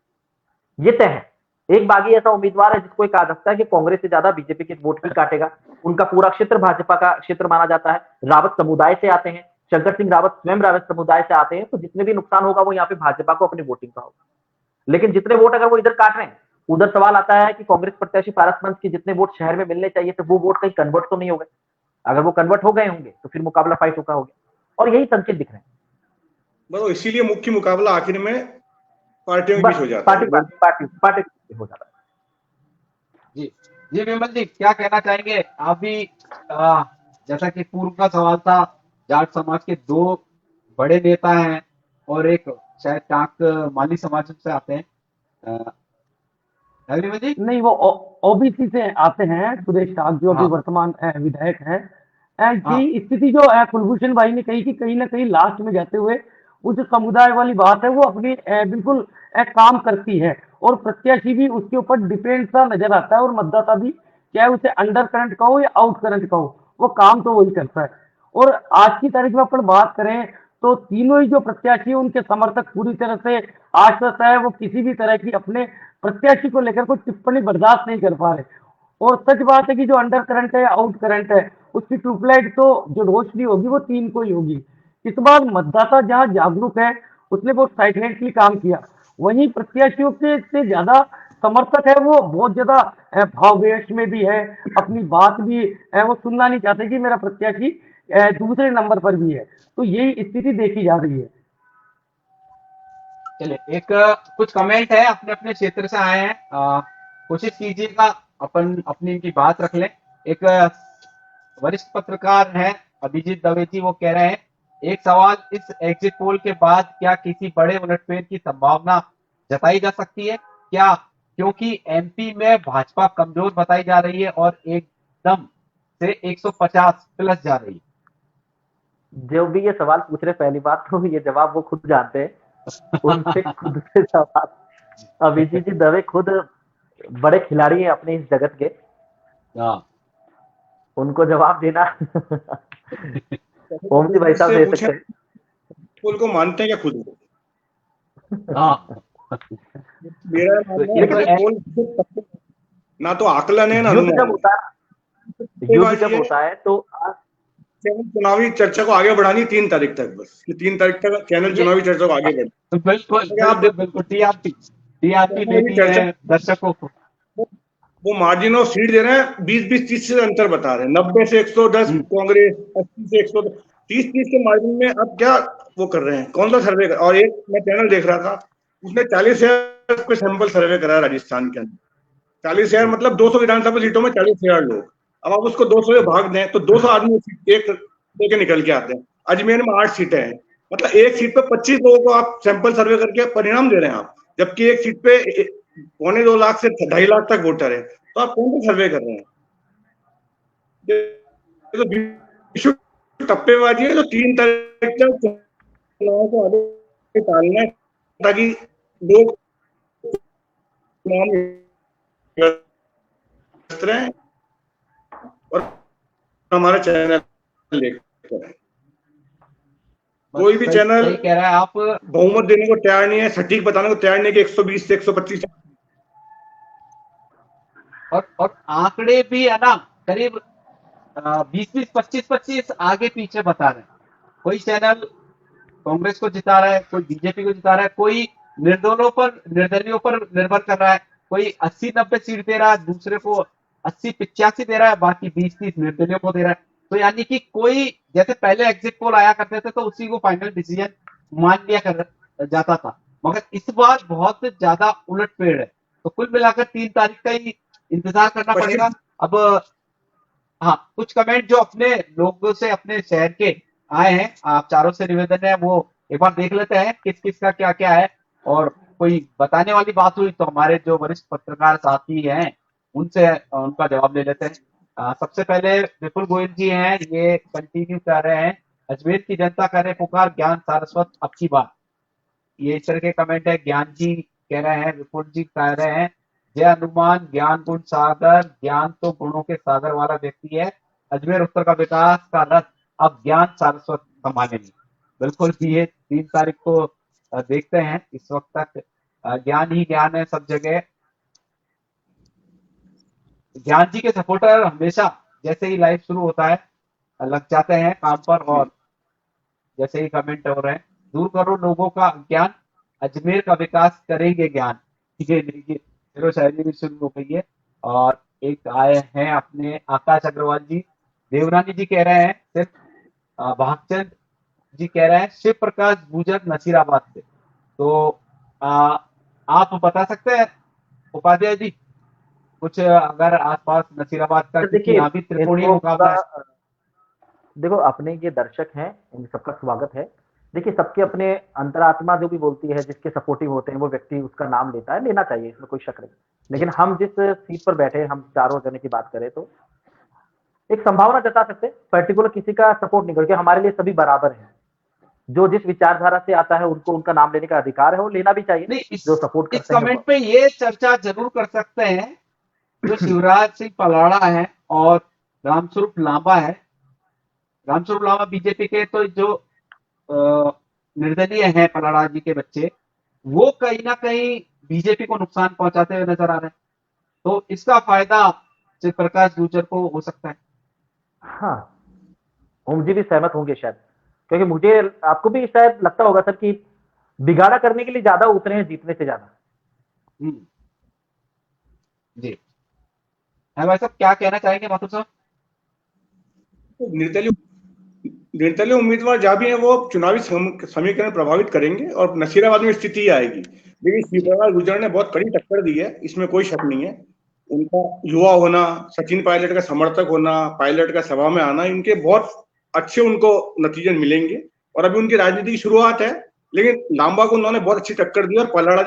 ये तय है। एक बागी ऐसा उम्मीदवार है जिसको कहा जाता है कि कांग्रेस से ज्यादा बीजेपी के वोट ही काटेगा। उनका पूरा क्षेत्र भाजपा का क्षेत्र माना जाता है, रावत समुदाय से आते हैं, शंकर सिंह रावत स्वयं रावत समुदाय से आते हैं, तो जितने भी नुकसान होगा वो यहाँ पे भाजपा को अपनी वोटिंग का होगा। लेकिन जितने वोट अगर वो इधर काट रहे हैं, उधर सवाल आता है कि कांग्रेस प्रत्याशी पारस पंत के जितने वोट शहर में मिलने चाहिए थे वो वोट कहीं कन्वर्ट तो नहीं हो गए। अगर वो कन्वर्ट हो गए होंगे तो फिर मुकाबला फाइट होगा हो गया, और यही संकेत दिख रहे हैं। बस इसीलिए मुख्य मुकाबला आखिर में पार्टियों के बीच हो जाता पार्टी है। पार्टी हो जाता है। जी जी विमल जी, क्या कहना चाहेंगे आप भी? जैसा कि पूर्व का सवाल था, जाट समाज के दो बड़े नेता हैं और एक शायद टाक माली समाज से आते हैं, है विमल जी? नहीं, वो ओबीसी से आते हैं, सुरेश टाक जो अभी हाँ वर्तमान विधायक हैं। हाँ यही स्थिति जो कुलभूषण भाई ने कही कि कहीं ना कहीं लास्ट में जाते हुए वो जो समुदाय वाली बात है वो अपनी बिल्कुल काम करती है, और प्रत्याशी भी उसके ऊपर डिपेंड सा नजर आता है, और मतदाता भी, चाहे उसे अंडर करंट कहो या आउट करंट कहो, वो काम तो वही करता है। और आज की तारीख में अपन बात करें तो तीनों ही जो प्रत्याशी हैं उनके समर्थक पूरी तरह से आश्वस्त है, वो किसी भी तरह की अपने प्रत्याशी को लेकर कोई टिप्पणी बर्दाश्त नहीं कर पा रहे। और सच बात है कि जो अंडर करंट है या आउट करंट है, उसकी ट्यूबलाइट तो जो रोशनी होगी वो तीन को ही होगी। इस बार मतदाता जहां जागरूक है उसने बहुत साइलेंटली काम किया, वहीं प्रत्याशियों के से ज्यादा समर्थक है वो बहुत ज्यादा भाववेश में भी है, अपनी बात भी वो सुनना नहीं चाहते कि मेरा प्रत्याशी दूसरे नंबर पर भी है। तो यही स्थिति देखी जा रही है। चलिए, एक कुछ कमेंट है अपने अपने क्षेत्र से आए हैं, कोशिश कीजिएगा अपन अपनी इनकी बात रख लें। एक वरिष्ठ पत्रकार हैं अभिजीत दवे जी, वो कह रहे हैं, एक सवाल, इस एग्जिट पोल के बाद क्या किसी बड़े उलटफेर की संभावना जताई जा सकती है क्या? क्योंकि एमपी में भाजपा कमजोर बताई जा रही है और एकदम से 150 प्लस जा रही है। जो भी ये सवाल पूछ रहे, पहली बात तो ये जवाब वो खुद जानते हैं, उनसे खुद से सवाल। अभिजीत जी दवे खुद बड़े खिलाड़ी हैं अपने इस जगत के, हाँ उनको जवाब देना ओम जी भाई साहब दे सकते हैं। पोल को मानते हैं क्या खुद को? हाँ मेरा मानना है ये तो कि पोल ना तो आकलन है ना युद्ध जब अनुमान होता है, युद्ध जब होता है तो चैनल चुनावी चर्चा को आगे बढ़ानी 3 तारीख तक, बस कि 3 तारीख तक चैनल चुनावी चर्चा को आगे बढ़े। बिल्कुल बिल्कुल बिल्कुल, टीआरपी देती है दर्शकों को। वो मार्जिन ऑफ सीट दे रहे हैं, 20-20-30 से अंतर बता रहे हैं, 90 से 110 कांग्रेस, 80 से 130 के मार्जिन में। अब क्या वो कर रहे हैं, कौन सा सर्वे कर? और एक मैं चैनल देख रहा था, उसने 40,000 पे सैंपल सर्वे कराया राजस्थान के अंदर। 40,000 मतलब 200 विधानसभा सीटों में 40,000 लोग। अब आप उसको 200 से भाग दें तो 200 आदमी एक लेके निकल के आते हैं। अजमेर में 8 सीटें हैं, मतलब एक सीट पे 25 लोगों को आप सैंपल सर्वे करके परिणाम दे रहे हैं आप, जबकि एक सीट पे 1.25 लाख से 2.5 लाख तक वोटर है। तो आप कौन सा सर्वे कर रहे हैं? ये तो विश्व टप्पेबाजी है। तो 3 तारीख तक चुनाव को आगे टालना है ताकि लोग रहे और हमारा चैनल लेकर आए। कोई भी चैनल सही कह रहा है आप, बहुमत देने को तैयार नहीं है, सटीक बताने को तैयार नहीं है कि 120 से 125। और आंकड़े भी है ना, करीब 20-20, 25-25 आगे पीछे बता रहे हैं। कोई चैनल कांग्रेस को जिता रहा है, कोई बीजेपी को जिता रहा है, कोई निर्दलियों पर निर्भर कर रहा है, कोई 80-90 सीट दे रहा है, दूसरे को 80-85 दे रहा है, बाकी 20-30 निर्दलियों को दे रहा है। तो यानी कि कोई, जैसे पहले एग्जिट पोल आया करते थे तो उसी को फाइनल डिसीजन मान लिया कर जाता था, मगर इस बार बहुत ज्यादा उलटफेर है। तो कुल मिलाकर 3 तारीख का ही इंतजार करना पड़ेगा। अब हाँ, कुछ कमेंट जो अपने लोगों से, अपने शहर के आए हैं, आप चारों से निवेदन है वो एक बार देख लेते हैं किस किस का क्या क्या है, और कोई बताने वाली बात हुई तो हमारे जो वरिष्ठ पत्रकार साथी हैं उनसे उनका जवाब ले लेते हैं। सबसे पहले विपुल गोयल जी हैं, ये कंटिन्यू कर रहे हैं, अजमेर की जनता करे पुकार, ज्ञान सारस्वत अब की बात। ये इस तरह के कमेंट है। ज्ञान जी कह रहे हैं, विपुल जी कह रहे हैं, जय हनुमान ज्ञान गुण सागर, ज्ञान तो गुणों के सागर वाला व्यक्ति है, अजमेर उत्तर का विकास का रथ अब ज्ञान सारस्वत संभालेंगे। बिल्कुल भी ये 3 तारीख को देखते हैं। इस वक्त तक ज्ञान ही ज्ञान है सब जगह। ज्ञान जी के सपोर्टर हमेशा जैसे ही लाइव शुरू होता है लग जाते हैं काम पर, और जैसे ही कमेंट हो रहे हैं, दूर करो लोगों का ज्ञान, अजमेर का विकास करेंगे ज्ञान। ये देखिए चलो शायरी भी शुरू हो गई है। और एक आए हैं अपने आकाश अग्रवाल जी, देवरानी जी कह रहे हैं सिर्फ भागचंद जी कह रहे हैं शिव प्रकाश गुजर नसीराबाद से। तो आप बता सकते हैं उपाध्याय जी कुछ, अगर आसपास नसीराबाद का, सर क्योंकि देखिए, यहाँ भी त्रिकोणीय इनको मुकाबला है। पूरा देखो, अपने ये दर्शक हैं, इन सबका स्वागत है। देखिए, सबके अपने अंतरात्मा जो भी बोलती है, जिसके सपोर्टिव होते हैं वो व्यक्ति उसका नाम लेता है, लेना चाहिए, इसमें कोई शक नहीं। लेकिन हम जिस सीट पर बैठे हैं, हम चारों जने की बात करें तो एक संभावना जता सकते हैं, पर्टिकुलर किसी का सपोर्ट नहीं करके, हमारे लिए सभी बराबर हैं। जो जिस विचारधारा से आता है उनको उनका नाम लेने का अधिकार है, वो लेना भी चाहिए। नहीं, जो सपोर्ट इस करते हैं कमेंट पे ये चर्चा जरूर कर सकते हैं, जो शिवराज सिंह पलाड़ा है और रामस्वरूप लांबा है। रामस्वरूप लांबा बीजेपी के, तो जो निर्दलीय हैं पलाड़ा जी के बच्चे, वो कहीं ना कहीं बीजेपी को नुकसान पहुंचाते हुए नजर आ रहे हैं। तो इसका फायदा शिव प्रकाश गुर्जर को हो सकता है। हाँ, ओम जी भी सहमत होंगे शायद, क्योंकि मुझे, आपको भी शायद लगता होगा सर कि बिगाड़ा करने के लिए ज्यादा उतरे हैं जीतने से ज्यादा। जी भाई साहब, क्या कहना चाहेंगे माथुर साहब? निर्दलीय उम्मीदवार जहां भी हैं वो चुनावी समीकरण प्रभावित करेंगे और नसीराबाद में स्थिति आएगी। लेकिन शिवप्रकाश गुर्जर ने बहुत कड़ी टक्कर दी है, इसमें कोई शक नहीं है। उनका युवा होना, सचिन पायलट का समर्थक होना, पायलट का सभा में आना, इनके बहुत अच्छे उनको नतीजे मिलेंगे। और अभी उनकी राजनीति की शुरुआत है, लेकिन लांबा को उन्होंने बहुत अच्छी टक्कर दी और पलाड़ा,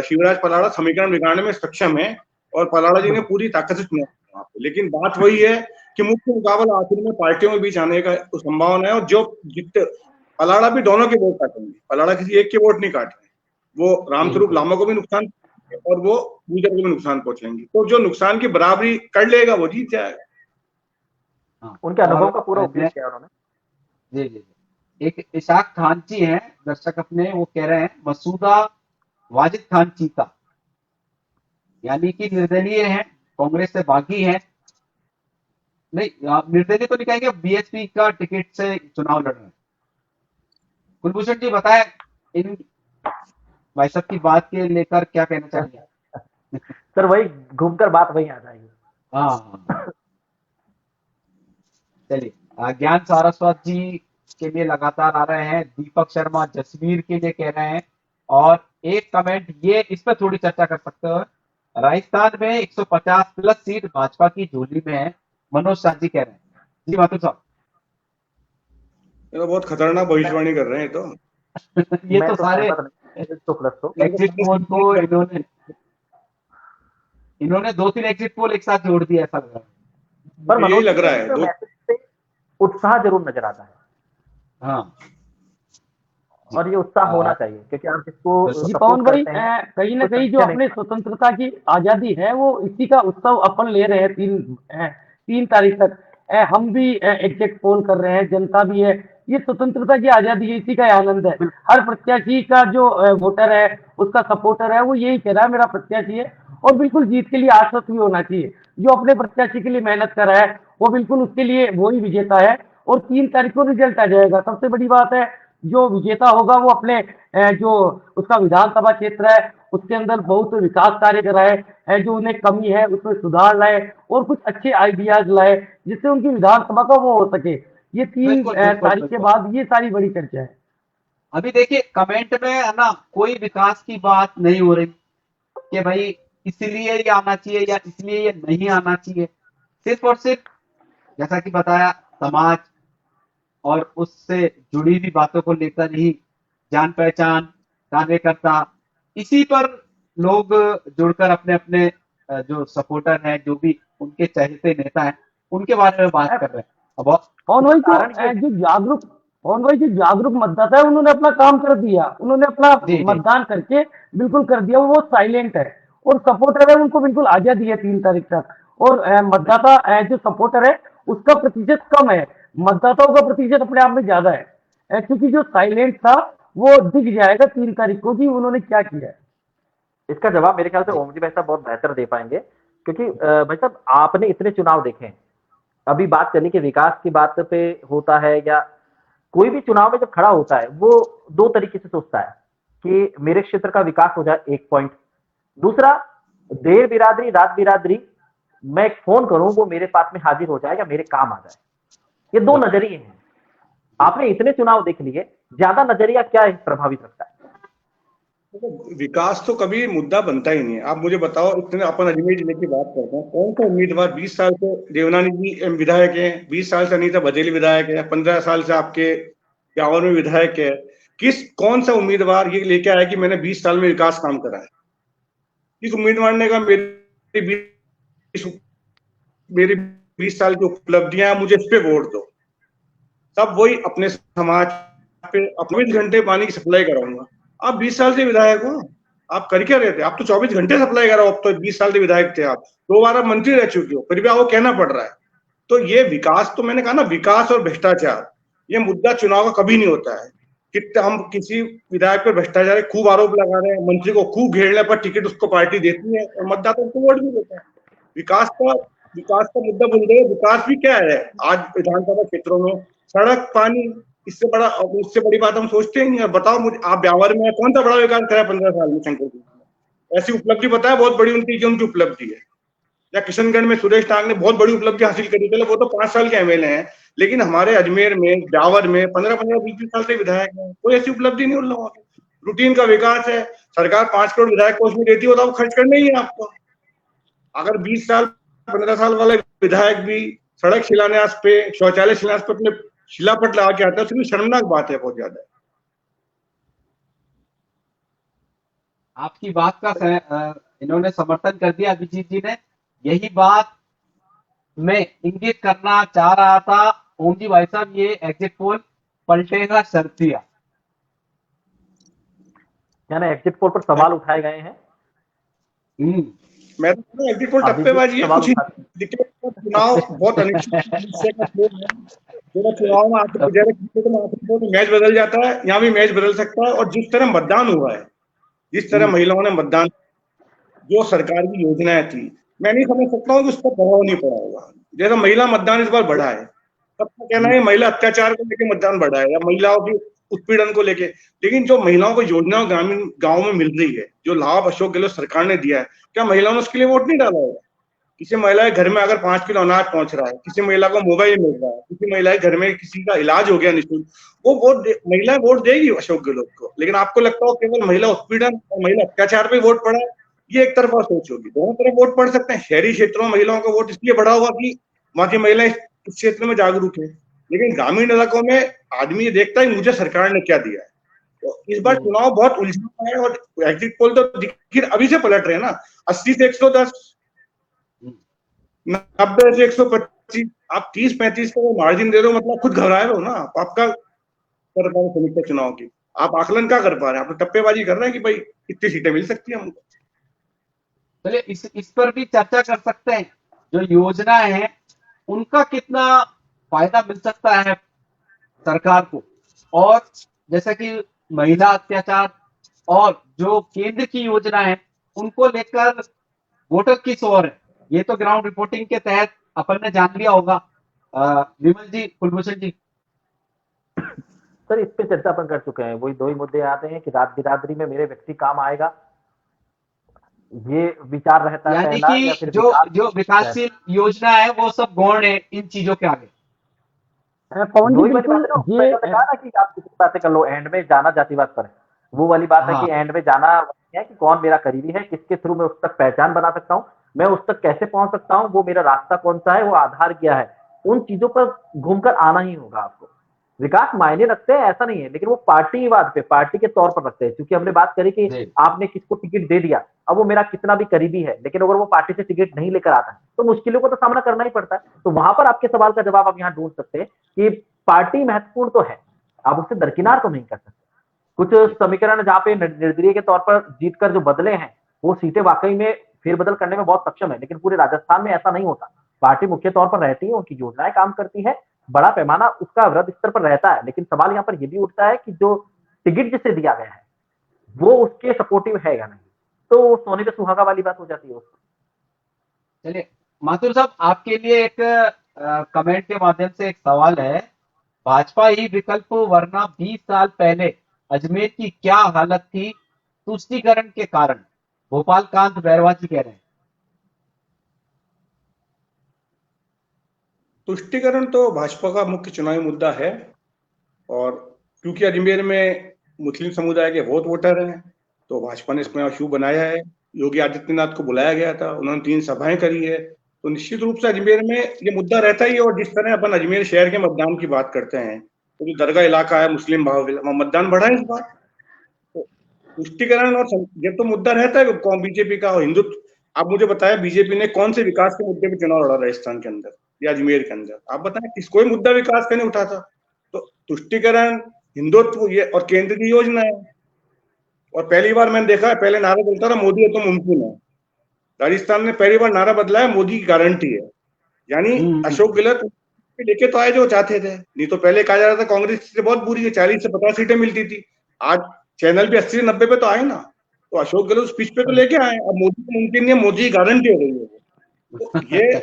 शिवराज पलाड़ा समीकरण बिगाड़ने में सक्षम है और पलाड़ा जी ने पूरी ताकत से चुनाव वहां पे। लेकिन बात वही है कि मुख्य मुकाबला आखिर में पार्टियों के बीच आने का संभावना है। और जो जीतते, पलाड़ा भी दोनों के वोट काटेंगे, पलाड़ा किसी एक के वोट नहीं काट रहे। वो रामस्वरूप लांबा को भी नुकसान और वो गुर्जर को भी नुकसान पहुंचाएंगे। तो जो नुकसान की बराबरी कर लेगा वो जीत जाएगा। उनके अनुभव का पूरा उपयोग किया उन्होंने। जी जी, एक इशाक खान जी हैं दर्शक अपने, वो कह रहे हैं मसूदा वाजिद खान चीता, यानी कि निर्दलीय हैं, कांग्रेस से बागी हैं। नहीं, निर्दलीय तो नहीं कहेंगे, बीएसपी का टिकट से चुनाव लड़ रहे हैं। कुलभूषण जी बताएं इन भाई साहब की बात के लेकर क्या कहना चाहेंगे? सर वही घूमकर बात वही आ जाएगी। हाँ, चलिए, ज्ञान सारस्वत जी के लिए लगातार आ रहे हैं, दीपक शर्मा जसवीर के लिए कह रहे हैं। और एक कमेंट, ये इस पर थोड़ी चर्चा कर सकते हो, राजस्थान में 150 प्लस सीट भाजपा की झोली में है, मनोज शाह जी कह रहे हैं। जी माथुर साहब, ये तो बहुत खतरनाक भविष्यवाणी कर रहे हैं तो। ये तो सारे एग्जिट पोल को इन्होंने 2-3 एग्जिट पोल एक साथ जोड़ दिया, ऐसा लग रहा है। पर यही लग रहा है, उत्साह जरूर नजर आता है। हाँ, और ये उत्साह होना चाहिए, क्योंकि आप जिसको पवन भाई कहीं ना कहीं जो अपने स्वतंत्रता की आजादी है वो इसी का उत्सव अपन ले रहे हैं 3 तारीख तक। हम भी एग्जिट पोल कर रहे हैं, जनता भी है। ये स्वतंत्रता की आजादी है, इसी का आनंद है। हर प्रत्याशी का जो वोटर है, उसका सपोर्टर है, वो यही कह रहा है मेरा प्रत्याशी है, और बिल्कुल जीत के लिए आश्वस्त भी होना चाहिए। जो अपने प्रत्याशी के लिए मेहनत कर रहा है वो बिल्कुल उसके लिए वो ही विजेता है। और 3 तारीख को रिजल्ट आ जाएगा। सबसे बड़ी बात है, जो विजेता होगा वो अपने जो उसका विधानसभा क्षेत्र है उसके अंदर बहुत विकास कार्य कराए, जो उन्हें कमी है उसमें सुधार लाए और कुछ अच्छे आइडियाज लाए, जिससे उनकी विधानसभा का वो हो सके। ये 3 तारीख के बाद ये सारी बड़ी चर्चा है। अभी देखिए कमेंट में है ना, कोई विकास की बात नहीं हो रही कि भाई इसलिए ये आना चाहिए या इसलिए ये नहीं आना चाहिए। सिर्फ और सिर्फ जैसा कि बताया, समाज और उससे जुड़ी हुई बातों को लेकर ही, जान पहचान, कार्यकर्ता, इसी पर लोग जुड़कर अपने अपने जो सपोर्टर हैं, जो भी उनके चहेते नेता हैं, उनके बारे में बात कर रहे हैं। अब और वही जो जागरूक मतदाता है उन्होंने अपना काम कर दिया, उन्होंने अपना मतदान करके बिल्कुल कर दिया। वो साइलेंट है और सपोर्टर है, उनको बिल्कुल आजादी है 3 तारीख तक। और मतदाता जो सपोर्टर है उसका प्रतिशत कम है, मतदाताओं का प्रतिशत अपने आप में ज्यादा है, क्योंकि जो साइलेंट था वो दिख जाएगा 3 तारीख को कि उन्होंने क्या किया है। इसका जवाब मेरे ख्याल से ओम जी भाई साहब बहुत बेहतर दे पाएंगे, क्योंकि भाई साहब आपने इतने चुनाव देखे हैं। अभी बात चली कि विकास की बात पे होता है या कोई भी चुनाव में जब खड़ा होता है वो दो तरीके से सोचता है कि मेरे क्षेत्र का विकास हो जाए, एक पॉइंट। दूसरा, देर बिरादरी रात बिरादरी, मैं एक फोन करूं वो मेरे पास में हाजिर हो जाए या मेरे काम आ जाए। ये दो नजरिए हैं। आपने इतने चुनाव देख लिए, ज्यादा नजरिया क्या प्रभावित रखता है? विकास तो कभी मुद्दा बनता ही नहीं है। आप मुझे बताओ, इतने अपन अजमेर जिले की बात करते हैं, कौन सा उम्मीदवार 20 साल से देवनानी जी विधायक है, 20 साल से अनीता बघेल विधायक है, 15 साल से आपके ब्यावर में विधायक है, कौन सा उम्मीदवार ये लेके आया कि मैंने 20 साल में विकास काम करा है? किस उम्मीदवार ने कहा मेरी 20 साल की उपलब्धियां, मुझे इस पे वोट दो? सब वही अपने समाज पे अपने 24 घंटे पानी की सप्लाई कराऊंगा। आप 20 साल से विधायक हो, आप कर क्या रहे थे? आप तो 24 घंटे सप्लाई कराओ। अब तो 20 साल से विधायक थे आप, 2 बार आप मंत्री रह चुके हो, फिर भी आपको कहना पड़ रहा है। तो ये विकास, तो मैंने कहा ना, विकास और भ्रष्टाचार ये मुद्दा चुनाव का कभी नहीं होता है। कितने हम किसी विधायक पर भ्रष्टाचार खूब आरोप लगा रहे हैं, मंत्री को खूब घेरने पर टिकट उसको पार्टी देती है और मतदाता उसको वोट भी देता है। विकास का मुद्दा बोल रहे हैं। विकास भी क्या है आज विधानसभा क्षेत्रों में? सड़क, पानी, इससे बड़ी बात हम सोचते ही नहीं। और बताओ मुझे, आप ब्यावर में कौन सा बड़ा विकास करा 15 साल में? शंकर जी ऐसी उपलब्धि बताया बहुत बड़ी उनकी, जो उनकी उपलब्धि है। या किशनगढ़ में सुरेश टांग ने बहुत बड़ी उपलब्धि हासिल करी, चलो वो तो 5 साल के एमएलए हैं, लेकिन हमारे अजमेर में, ब्यावर में 15-15, 20 साल से विधायक हैं, कोई ऐसी उपलब्धि नहीं उन लोगों की। रूटीन का विकास है, सरकार 5 करोड़ विधायक कोष में देती हो तो खर्च करना ही है आपको। अगर 20 साल 15 साल वाले विधायक भी सड़क शिलान्यास पे, शौचालय शिलान्यास पे अपने शिलापट लगा के आता है, तो शर्मनाक बात है बहुत ज्यादा। आपकी बात का इन्होंने समर्थन कर दिया अभिजीत जी ने। यही बात मैं इंगित करना चाह रहा था। ओम जी भाई साहब, ये एग्जिट पोल पलटेगा शर्तिया। यानी एग्जिट पोल पर सवाल उठाए गए हैं। मैं तो एग्जिट पोल टप्पेबाजी है, कुछ चुनाव बहुत अनिश्चित है। चुनाव में आखिर मैच बदल जाता है, यहाँ भी मैच बदल सकता है। और जिस तरह मतदान हुआ है, जिस तरह महिलाओं ने मतदान, जो सरकार की योजनाएं थी, मैं नहीं समझ सकता हूँ कि उस पर प्रभाव नहीं पड़ा होगा। जैसा महिला मतदान इस बार बढ़ा है, सबका कहना है महिला अत्याचार को लेकर मतदान बढ़ा है या महिलाओं की उत्पीड़न को लेके, लेकिन जो महिलाओं को योजनाओं ग्रामीण गाँव में मिल रही है, जो लाभ अशोक गहलोत सरकार ने दिया है, क्या महिलाओं ने उसके लिए वोट नहीं डाला होगा? किसी महिला के घर में अगर 5 किलो अनाज पहुंच रहा है, किसी महिला को मोबाइल मिल रहा है, किसी महिला के घर में किसी का इलाज हो गया निःशुल्क, वो महिला वोट देगी अशोक गहलोत को। लेकिन आपको लगता हो केवल महिला उत्पीड़न और महिला अत्याचार पे वोट पड़ा है, ये एक तरफा सोच होगी। दोनों तरफ वोट पड़ सकते हैं। शहरी क्षेत्रों में महिलाओं का वोट इसलिए बढ़ा होगा कि वहां की महिलाएं इस क्षेत्र में जागरूक है, लेकिन ग्रामीण इलाकों में आदमी ये देखता है मुझे सरकार ने क्या दिया है। तो इस बार चुनाव बहुत उलझा है और एग्जिट पोल तो अभी से पलट रहे हैं ना। 80 से 110, 90 से 125, आप 30-35 का मार्जिन दे रहे हो, मतलब खुद घबरा रहे हो ना। आपका कर पा रहे समीक्षा चुनाव की, आप आकलन क्या कर पा रहे हैं? आप तो टप्पेबाजी कर रहे हैं कि भाई कितनी सीटें मिल सकती है हमको। चलिए इस पर भी चर्चा कर सकते हैं। जो योजना है उनका कितना फायदा मिल सकता है सरकार को, और जैसा कि महिला अत्याचार और जो केंद्र की योजना है उनको लेकर वोटर किस ओर है, ये तो ग्राउंड रिपोर्टिंग के तहत अपन ने जान लिया होगा। विमल जी, कुलभूषण जी। सर, इस पे चर्चा अपन कर चुके हैं। वही दो ही मुद्दे आते हैं कि रात बिरादरी में मेरे व्यक्ति काम आएगा, ये विचार रहता है यानी पहला, या कि फिर जो विकासशील योजना है वो सब गौण है इन चीजों के आगे। पवन जी, वही वाली बात बिल्कुल है ना, ये मैंने कहा ना कि आप किसी बातें कर लो, एंड में जाना जातिवाद पर है। वो वाली बात है हाँ। कि एंड में जाना है कि कौन मेरा करीबी है, किसके थ्रू मैं उस तक पहचान बना सकता हूँ, मैं उस तक कैसे पहुंच सकता हूँ, वो मेरा रास्ता कौन सा है, वो आधार क्या है, उन चीजों पर घूमकर आना ही होगा आपको। विकास मायने रखते हैं ऐसा नहीं है, लेकिन वो पार्टीवाद पे, पार्टी के तौर पर रखते हैं। क्योंकि हमने बात करी कि आपने किसको टिकट दे दिया, अब वो मेरा कितना भी करीबी है, लेकिन अगर वो पार्टी से टिकट नहीं लेकर आता है तो मुश्किलों को तो सामना करना ही पड़ता है। तो वहां पर आपके सवाल का जवाब आप यहाँ ढूंढ सकते हैं कि पार्टी महत्वपूर्ण तो है, आप उससे दरकिनार तो नहीं कर सकते। कुछ समीकरण जहां पे निर्दलीय के तौर पर जीतकर जो बदले हैं, वो सीटें वाकई में फेरबदल करने में बहुत सक्षम है, लेकिन पूरे राजस्थान में ऐसा नहीं होता। पार्टी मुख्य तौर पर रहती है, उनकी योजनाएं काम करती है, बड़ा पैमाना उसका वृहद स्तर पर रहता है। लेकिन सवाल यहाँ पर यह भी उठता है कि जो टिकट जिसे दिया गया है वो उसके सपोर्टिव है या नहीं, तो सोने पे सुहागा वाली बात हो जाती है उसको। चलिए माथुर साहब, आपके लिए एक कमेंट के माध्यम से एक सवाल है। भाजपा ही विकल्प, वरना 20 साल पहले अजमेर की क्या हालत थी तुष्टीकरण के कारण, भोपाल कांत बैरवा जी कह रहे हैं। तुष्टिकरण तो भाजपा का मुख्य चुनावी मुद्दा है, और क्योंकि अजमेर में मुस्लिम समुदाय के बहुत वोटर हैं, तो भाजपा ने इसमें इशू बनाया है। योगी आदित्यनाथ को बुलाया गया था, उन्होंने 3 सभाएं करी है, तो निश्चित रूप से अजमेर में ये मुद्दा रहता ही है। और जिस तरह अपन अजमेर शहर के मतदान की बात करते हैं, तो जो दरगाह इलाका है मुस्लिम बाहुल्य, वहाँ मतदान बढ़ा है इस बार। तो तुष्टिकरण और ये तो मुद्दा रहता है कौन बीजेपी का और हिंदुत्व। आप मुझे बताया बीजेपी ने कौन से विकास के मुद्दे पे चुनाव लड़ा राजस्थान के अंदर या अजमेर के अंदर, आप बताएं किस कोई मुद्दा विकास का नहीं उठा था। तो तुष्टिकरण, हिंदुत्व ये और केंद्र की योजना है। और पहली बार मैंने देखा है, पहले नारा चलता था मोदी है तो मुमकिन है, राजस्थान ने पहली बार नारा बदला है मोदी की गारंटी है। यानी अशोक गहलोत लेके तो आए जो चाहते थे, नहीं तो पहले कहा जा रहा था कांग्रेस से बहुत बुरी है, 40 से 50 सीटें मिलती थी। आज चैनल भी 80 से 90 पे तो आए ना, तो अशोक गहलोत स्पीच पे तो लेके आए। अब मोदी को मुमकिन नहीं है, मोदी की गारंटी हो गई है। तो ये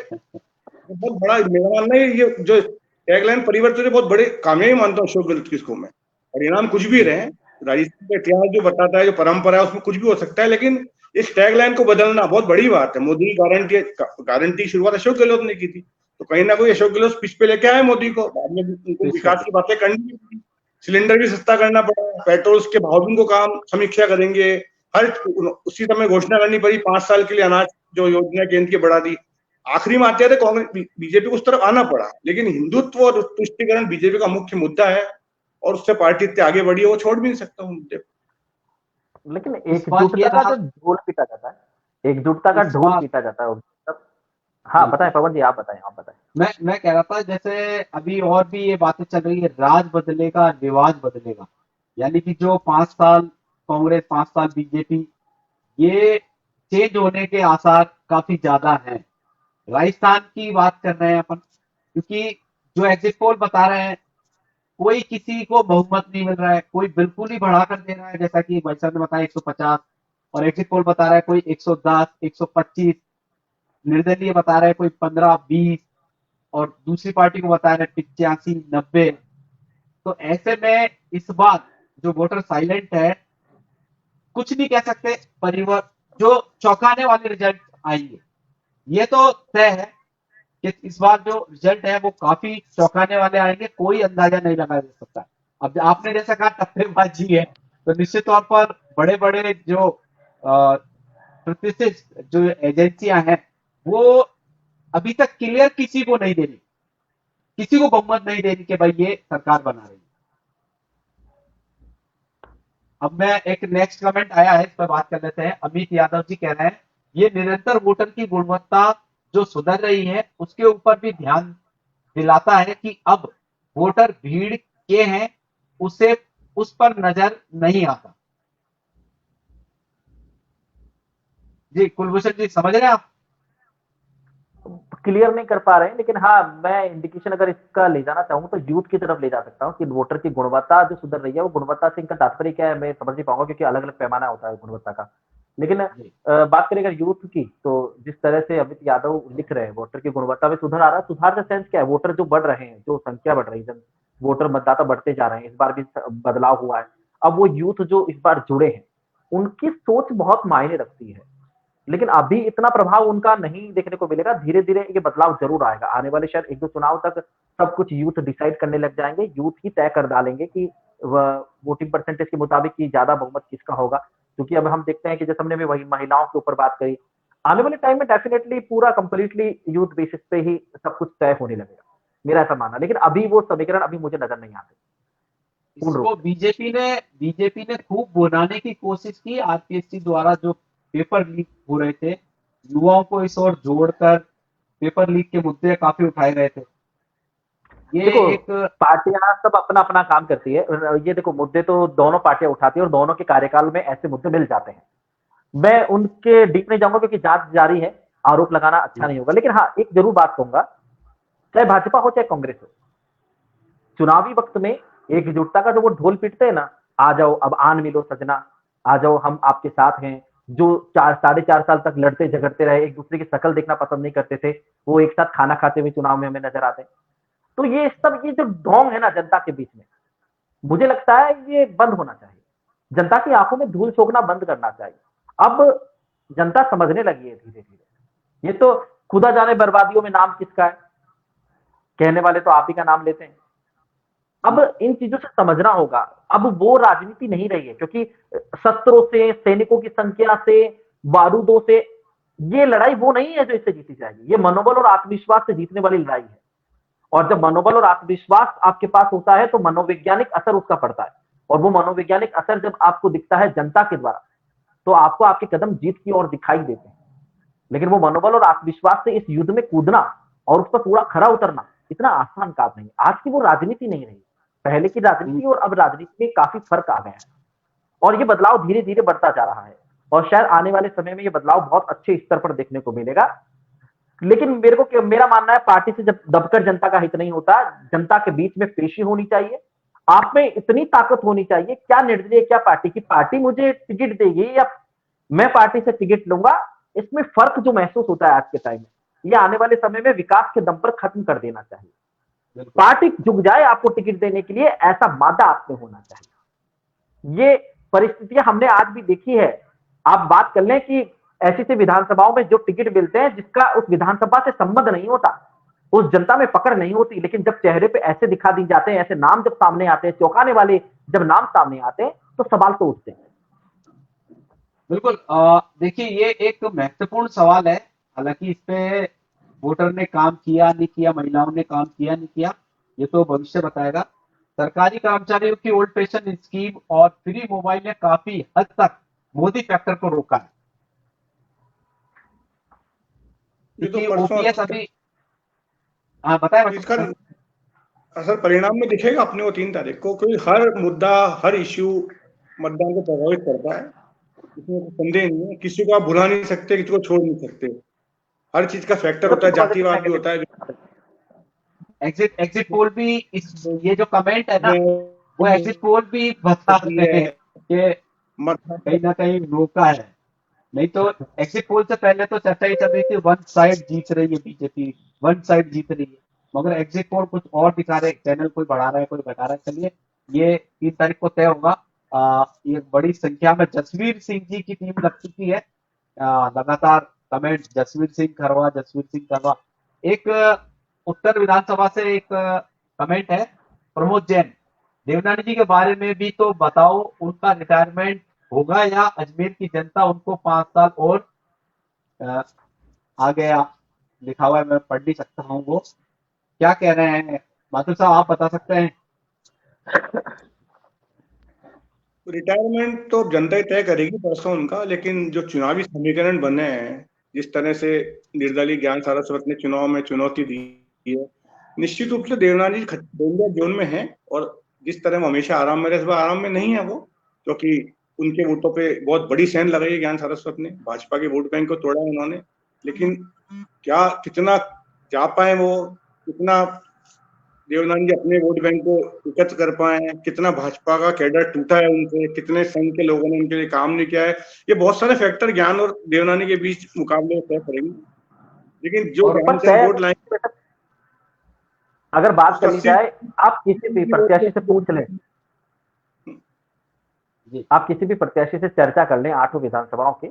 बहुत बड़ा, मेरा मानना है ये जो टैगलाइन परिवर्तन है बहुत बड़े कामयाबी मानता हूँ अशोक गहलोत किसको मैं। परिणाम कुछ भी रहे, राजस्थान का इतिहास जो बताता है, जो परंपरा है, उसमें कुछ भी हो सकता है, लेकिन इस टैगलाइन को बदलना बहुत बड़ी बात है। मोदी की गारंटी शुरुआत अशोक गहलोत ने की थी, तो कहीं ना कोई अशोक गहलोत स्पीच पे लेके आए मोदी को। बाद में उनको विकास की बातें करनी पड़ी, सिलेंडर भी सस्ता करना पड़ा, पेट्रोल के भाव भी उनको काम समीक्षा करेंगे, हर उसी समय घोषणा करनी पड़ी 5 साल के लिए अनाज जो योजना केंद्र की बढ़ा दी। आखिरी में आते थे कांग्रेस बीजेपी को उस तरफ आना पड़ा, लेकिन हिंदुत्व और तुष्टिकरण बीजेपी का मुख्य मुद्दा है, और उससे पार्टी इतनी आगे बढ़ी है वो छोड़ भी नहीं सकता हूँ मुद्दे। लेकिन एकजुटता का जो ढोल पीटा जाता है, एकजुटता का ढोल पीटा जाता है। हाँ बताएं पवन जी, आप बताएं। मैं कह रहा था, जैसे अभी और भी ये बातें चल रही है, राज बदलेगा रिवाज बदलेगा, यानी कि जो 5 साल कांग्रेस 5 साल बीजेपी, ये चेंज होने के आसार काफी ज्यादा हैं। राजस्थान की बात कर रहे हैं अपन, क्योंकि जो एग्जिट पोल बता रहे हैं, कोई किसी को बहुमत नहीं मिल रहा है, कोई बिल्कुल ही बढ़ाकर दे रहा है, जैसा कि भाई साहब ने बताया 150, और एग्जिट पोल बता रहा है कोई 110, 125, निर्दलीय बता रहा है कोई 15, 20, और दूसरी पार्टी को बता रहे हैं 85, 90। तो ऐसे में इस बार जो वोटर साइलेंट है, कुछ नहीं कह सकते, परिवर्तन जो चौंकाने वाले रिजल्ट आएंगे, ये तो तय है कि इस बार जो रिजल्ट है वो काफी चौंकाने वाले आएंगे, कोई अंदाजा नहीं लगाया जा सकता। अब आपने जैसा कहा टप्पेबाजी है, तो निश्चित तौर पर बड़े बड़े जो प्रतिष्ठित जो एजेंसियां हैं, वो अभी तक क्लियर किसी को नहीं दे रही, किसी को बहुमत नहीं दे रही कि भाई ये सरकार बना रही है। अब मैं एक नेक्स्ट कमेंट आया है, इस पर बात कर लेते हैं। अमित यादव जी कह रहे हैं, ये निरंतर वोटर की गुणवत्ता जो सुधर रही है उसके ऊपर भी ध्यान दिलाता है कि अब वोटर भीड़ के हैं, उसे उस पर नजर नहीं आता। जी कुलभूषण जी, समझ रहे हैं आप? क्लियर नहीं कर पा रहे हैं, लेकिन हाँ मैं इंडिकेशन अगर इसका ले जाना चाहूँ तो यूथ की तरफ ले जा सकता हूँ कि वोटर की गुणवत्ता जो सुधर रही है, वो गुणवत्ता से इनका तात्पर्य क्या है मैं समझ नहीं पाऊंगा, क्योंकि अलग अलग पैमाना होता है गुणवत्ता का। लेकिन बात करें अगर यूथ की, तो जिस तरह से अमित यादव लिख रहे हैं वोटर की गुणवत्ता में सुधार आ रहा है, सुधार का सेंस क्या है? वोटर जो बढ़ रहे हैं, जो संख्या बढ़ रही है, वोटर मतदाता बढ़ते जा रहे हैं, इस बार भी बदलाव हुआ है। अब वो यूथ जो इस बार जुड़े हैं, उनकी सोच बहुत मायने रखती है, लेकिन अभी इतना प्रभाव उनका नहीं देखने को मिलेगा। धीरे धीरे ये बदलाव जरूर आएगा, आने वाले शायद 1-2 चुनाव तक सब कुछ यूथ डिसाइड करने लग जाएंगे, यूथ ही तय कर डालेंगे कि वोटिंग परसेंटेज के मुताबिक की ज्यादा बहुमत किसका होगा। क्योंकि अब हम देखते हैं कि जैसे हमने भी वही महिलाओं के ऊपर बात करी, आने वाले टाइम में डेफिनेटली पूरा कंप्लीटली यूथ बेसिस पे ही सब कुछ तय होने लगेगा, मेरा ऐसा मानना। लेकिन अभी वो समीकरण अभी मुझे नजर नहीं आते। इसको बीजेपी ने खूब बनाने की कोशिश की, आरपीएससी द्वारा जो पेपर लीक हो रहे थे, युवाओं को इस ओर जोड़कर पेपर लीक के मुद्दे काफी उठाए गए थे। ये देखो एक पार्टियां सब अपना अपना काम करती है, ये देखो मुद्दे तो दोनों पार्टियां उठाती है और दोनों के कार्यकाल में ऐसे मुद्दे मिल जाते हैं। मैं उनके डीप नहीं जाऊंगा क्योंकि जांच जारी है, आरोप लगाना अच्छा नहीं होगा। लेकिन हाँ एक जरूर बात कहूंगा, चाहे भाजपा हो चाहे कांग्रेस हो, चुनावी वक्त में एकजुटता का जो वो ढोल पीटते हैं ना, आ जाओ अब आन मिलो सजना, आ जाओ हम आपके साथ हैं, जो 4-4.5 साल तक लड़ते झगड़ते रहे, एक दूसरे की शक्ल देखना पसंद नहीं करते थे, वो एक साथ खाना खाते हुए चुनाव में हमें नजर आते हैं। तो ये सब ये जो ढोंग है ना जनता के बीच में, मुझे लगता है ये बंद होना चाहिए। जनता की आंखों में धूल झोंकना बंद करना चाहिए। अब जनता समझने लगी है धीरे धीरे। ये तो खुदा जाने बर्बादियों में नाम किसका है, कहने वाले तो आप ही का नाम लेते हैं। अब इन चीजों से समझना होगा। अब वो राजनीति नहीं रही है, क्योंकि शस्त्रों से, सैनिकों की संख्या से, बारूदों से ये लड़ाई वो नहीं है जो इससे जीती जाएगी। ये मनोबल और आत्मविश्वास से जीतने वाली लड़ाई है। और जब मनोबल और आत्मविश्वास आपके पास होता है तो मनोवैज्ञानिक असर उसका पड़ता है, और वो मनोवैज्ञानिक असर जब आपको दिखता है जनता के द्वारा, तो आपको आपके कदम जीत की ओर दिखाई देते हैं। लेकिन वो मनोबल और आत्मविश्वास से इस युद्ध में कूदना और उस पर पूरा खरा उतरना इतना आसान काम नहीं। आज की वो राजनीति नहीं रही। पहले की राजनीति और अब राजनीति में काफी फर्क आ गया है, और ये बदलाव धीरे धीरे बढ़ता जा रहा है, और शायद आने वाले समय में ये बदलाव बहुत अच्छे स्तर पर देखने को मिलेगा। लेकिन मेरा मानना है पार्टी से जब दबकर जनता का हित नहीं होता, जनता के बीच में पेशी होनी चाहिए। आप में इतनी ताकत होनी चाहिए, क्या निर्दलीय क्या पार्टी की, पार्टी मुझे टिकट देगी या मैं पार्टी से टिकट लूंगा, इसमें फर्क जो महसूस होता है आज के टाइम में, ये आने वाले समय में विकास के दम पर खत्म कर देना चाहिए। पार्टी झुक जाए आपको टिकट देने के लिए, ऐसा मादा आप में होना चाहिए। ये परिस्थितियां हमने आज भी देखी है। आप बात कर लें कि ऐसी ऐसी विधानसभाओं में जो टिकट मिलते हैं जिसका उस विधानसभा से संबंध नहीं होता, उस जनता में पकड़ नहीं होती, लेकिन जब चेहरे पे ऐसे दिखा दी जाते हैं, ऐसे नाम जब सामने आते हैं, चौंकाने वाले जब नाम सामने आते हैं, तो सवाल तो उठते हैं। बिल्कुल। देखिए, ये एक महत्वपूर्ण सवाल है। हालांकि इस पे वोटर ने काम किया नहीं किया, महिलाओं ने काम किया नहीं किया, ये तो भविष्य बताएगा। सरकारी कर्मचारियों की ओल्ड पेंशन स्कीम और फ्री मोबाइल ने काफी हद तक मोदी फैक्टर को रोका है। ओपीएस अभी, हाँ बताए इसका असर परिणाम में दिखेगा अपने को 3 तारीख को, क्योंकि हर मुद्दा, हर इश्यू मतदान को प्रभावित करता है, इसमें संदेह नहीं है। किसी को आप भुला नहीं सकते, किसी को छोड़ नहीं सकते। हर चीज का फैक्टर होता है, जातिवाद भी होता है। एग्जिट पोल भी ये जो कमेंट है ना, वो एग्जिट पोल भी बता रहे हैं कि कहीं ना कहीं रोका है। नहीं तो एग्जिट पोल से पहले तो चर्चा ही चल रही थी वन साइड जीत रही है बीजेपी, वन साइड जीत रही है, मगर एग्जिट पोल कुछ और दिखा रहे, चैनल कोई बढ़ा रहा है कोई घटा रहा है। चलिए, ये 3 तारीख को तय होगा। ये बड़ी संख्या में जसवीर सिंह जी की टीम लग चुकी है। लगातार कमेंट जसवीर सिंह खरवा। एक उत्तर विधानसभा से एक कमेंट है प्रमोद जैन, देवनानी जी के बारे में भी तो बताओ, उनका रिटायरमेंट होगा या अजमेर की जनता उनको 5 साल और आ गया, लिखा हुआ है, मैं पढ़ नहीं सकता हूँ। वो क्या कह रहे हैं माथुर साहब, आप बता सकते हैं? रिटायरमेंट तो जनता ही तय करेगी परसों उनका, लेकिन जो चुनावी समीकरण बने हैं, जिस तरह से निर्दलीय ज्ञान सारस्वत ने चुनाव में चुनौती दी है, निश्चित रूप से देवनानी जी डेंजर जोन में है। और जिस तरह वो हमेशा आराम में रहे, इस बार आराम में नहीं है वो, क्योंकि उनके वोटों पे बहुत बड़ी सेंध लगाई है ज्ञान सारस्वत ने, भाजपा के वोट बैंक को तोड़ा है उन्होंने। लेकिन क्या कितना जा पाए वो, कितना देवनानी जी अपने वोट बैंक को एकत्र कर पाए हैं, कितना भाजपा का कैडर टूटा है उनसे, कितने संघ के लोगों ने उनके लिए काम नहीं किया है, ये बहुत सारे फैक्टर ज्ञान और देवनानी के बीच मुकाबले तय करेंगे। लेकिन जो वोट लाएंगे, अगर बात करी जाए, आप किसी भी प्रत्याशी से पूछ लें, आप किसी भी प्रत्याशी से चर्चा कर लें 8 विधानसभाओं के,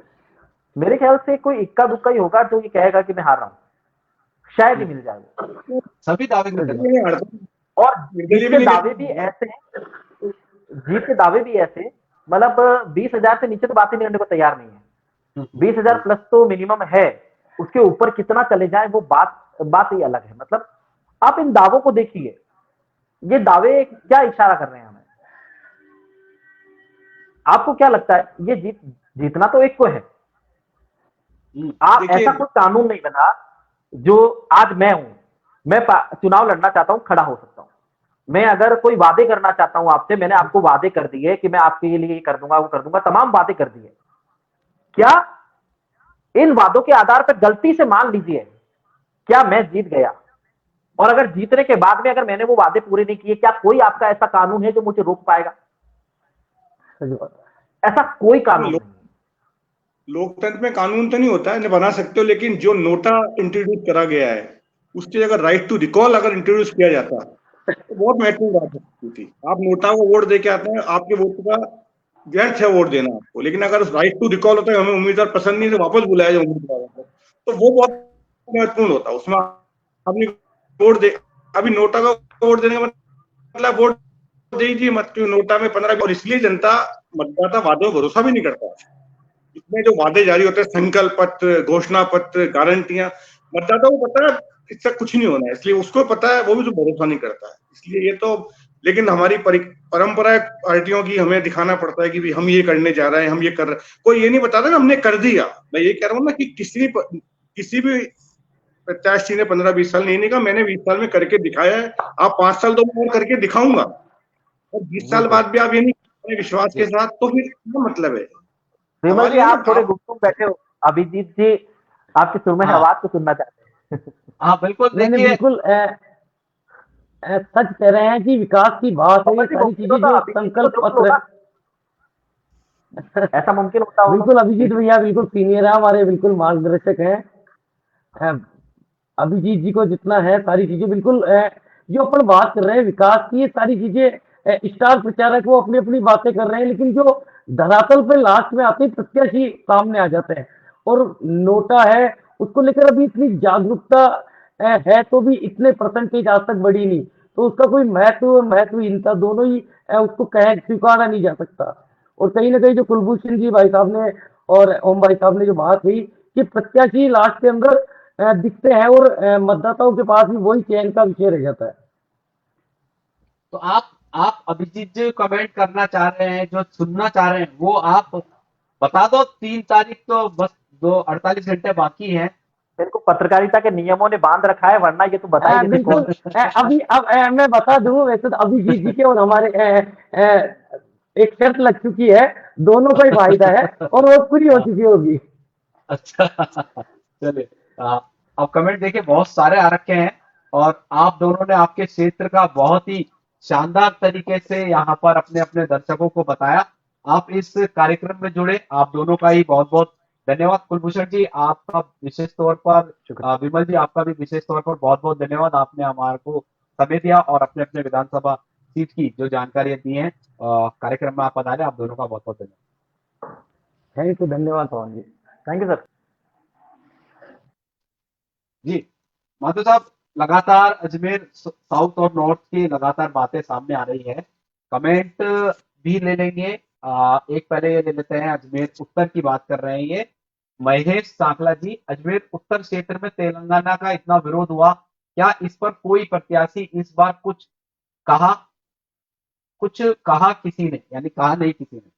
मेरे ख्याल से कोई इक्का दुक्का ही होगा जो ये कहेगा कि मैं हार रहा हूं, शायद ही मिल जाएगा। सभी दावे और जीत के दावे भी ऐसे, जीत के दावे भी ऐसे, मतलब 20,000 से नीचे तो बात ही नहीं करने को तैयार नहीं है। 20,000 प्लस तो मिनिमम है, उसके ऊपर कितना चले जाए वो बात ही अलग है। मतलब आप इन दावों को देखिए, ये दावे क्या इशारा कर रहे हैं हमें? आपको क्या लगता है? ये जीतना तो एक को है। आप ऐसा कोई कानून नहीं बना जो आज मैं हूं, मैं चुनाव लड़ना चाहता हूं, खड़ा हो सकता हूं। मैं अगर कोई वादे करना चाहता हूं आपसे, मैंने आपको वादे कर दिए कि मैं आपके लिए ये कर दूंगा, वो कर दूंगा, तमाम वादे कर दिए। क्या इन वादों के आधार पर गलती से मान लीजिए क्या मैं जीत गया, और अगर जीतने के बाद में अगर मैंने वो वादे पूरे नहीं किए, क्या कोई आपका ऐसा कानून है जो मुझे रोक पाएगा? ऐसा कोई कानून नहीं। लोकतंत्र में कानून तो नहीं होता है, बना सकते हो, लेकिन जो नोटा इंट्रोड्यूस करा गया है उसकी जगह राइट टू रिकॉल अगर इंट्रोड्यूस किया जाता तो बहुत महत्वपूर्ण बात होती थी। आप नोटा को वोट दे के आते हैं, आपके वोट का व्यर्थ है वोट देना आपको, लेकिन अगर राइट टू रिकॉल होता है, हमें उम्मीदवार पसंद नहीं तो वापस बुलाया जाए उम्मीदवारों को, तो वो बहुत महत्वपूर्ण होता। उसमें अपनी वोट दे, अभी नोटा का वोट देने का मतलब वोट दीजिए मत, क्यों नोटा में 15, और इसलिए जनता मतदाता वादों में भरोसा भी नहीं करता। इसमें जो वादे जारी होते हैं, संकल्प पत्र, घोषणा पत्र, गारंटियां, मतदाता को पता है इससे कुछ नहीं होना है, इसलिए उसको पता है, वो भी जो भरोसा नहीं करता है। इसलिए ये तो, लेकिन हमारी परंपरा पार्टियों की, हमें दिखाना पड़ता है कि हम ये करने जा रहे हैं, हम ये कर रहे हैं। कोई ये नहीं बताता कि हमने कर दिया। मैं ये कह रहा हूँ ना कि किसी भी प्रत्याशी ने 15-20 साल नहीं कहा मैंने 20 साल में करके दिखाया है, आप 5 साल तो मैं और करके दिखाऊंगा, और 20 साल बाद भी आप ये नहीं विश्वास के साथ, तो फिर क्या मतलब है? विमल जी, आप थोड़े गुपचुप बैठे हो, अभिजीत जी आपकी सुर में आवाज को सुनना चाहते हैं। हाँ बिल्कुल, देखिए बिल्कुल सच कह रहे हैं कि विकास की बात है, ये सारी चीजें जो संकल्प पत्र ऐसा मुमकिन होता है? बिल्कुल अभिजीत भैया बिल्कुल सीनियर है हमारे, बिल्कुल मार्गदर्शक हैं। अभिजीत जी को जितना है सारी चीजें बिल्कुल जो अपन बात कर रहे हैं विकास की, ये सारी चीजें स्टार प्रचारक वो अपनी अपनी बातें कर रहे हैं, लेकिन जो धरातल पे लास्ट में आते ही प्रत्याशी सामने आ जाते हैं। और नोटा है उसको लेकर अभी इतनी जागरूकता है तो भी इतने परसेंटेज आज तक बढ़ी नहीं, तो उसका कोई महत्वहीनता दोनों ही उसको कह स्वीकारा नहीं जा सकता। और कहीं ना कहीं जो कुलभूषण जी भाई साहब ने और ओम भाई साहब ने जो बात कही कि प्रत्याशी लास्ट के अंदर दिखते हैं और मतदाताओं के पास भी वही चयन का विषय रह जाता है। तो आप अभिजीत जी कमेंट करना चाह रहे हैं, जो सुनना चाह रहे हैं वो आप बता दो। 3 तारीख तो बस 48 घंटे बाकी हैं। मेरे को पत्रकारिता के नियमों ने बांध रखा है, वरना ये तो बता ही नहीं। बिल्कुल अभी अब मैं बता दूं, वैसे तो अभिजीत जी के और हमारे एक शर्त लग चुकी है, दोनों का ही फायदा है और वो पूरी हो चुकी होगी। अच्छा चलिए, अब कमेंट देखिए बहुत सारे आ रखे हैं, और आप दोनों ने आपके क्षेत्र का बहुत ही शानदार तरीके से यहाँ पर अपने अपने दर्शकों को बताया। आप इस कार्यक्रम में जुड़े, आप दोनों का ही बहुत बहुत धन्यवाद। कुलभूषण जी आपका विशेष तौर पर, विमल जी आपका भी विशेष तौर पर बहुत बहुत धन्यवाद। आपने हमारे को समय दिया और अपने अपने विधानसभा सीट की जो जानकारियां दी हैं कार्यक्रम में आप पधारे, आप दोनों का बहुत बहुत धन्यवाद। थैंक यू, धन्यवाद Pavan ji. Thank you sir. जी माधव साहब, लगातार अजमेर साउथ और नॉर्थ की लगातार बातें सामने आ रही है, कमेंट भी ले लेंगे। एक पहले ये ले लेते हैं, अजमेर उत्तर की बात कर रहे हैं ये महेश सांकला जी। अजमेर उत्तर क्षेत्र में तेलंगाना का इतना विरोध हुआ, क्या इस पर कोई प्रत्याशी इस बार कुछ कहा किसी ने, यानी कहा नहीं किसी ने?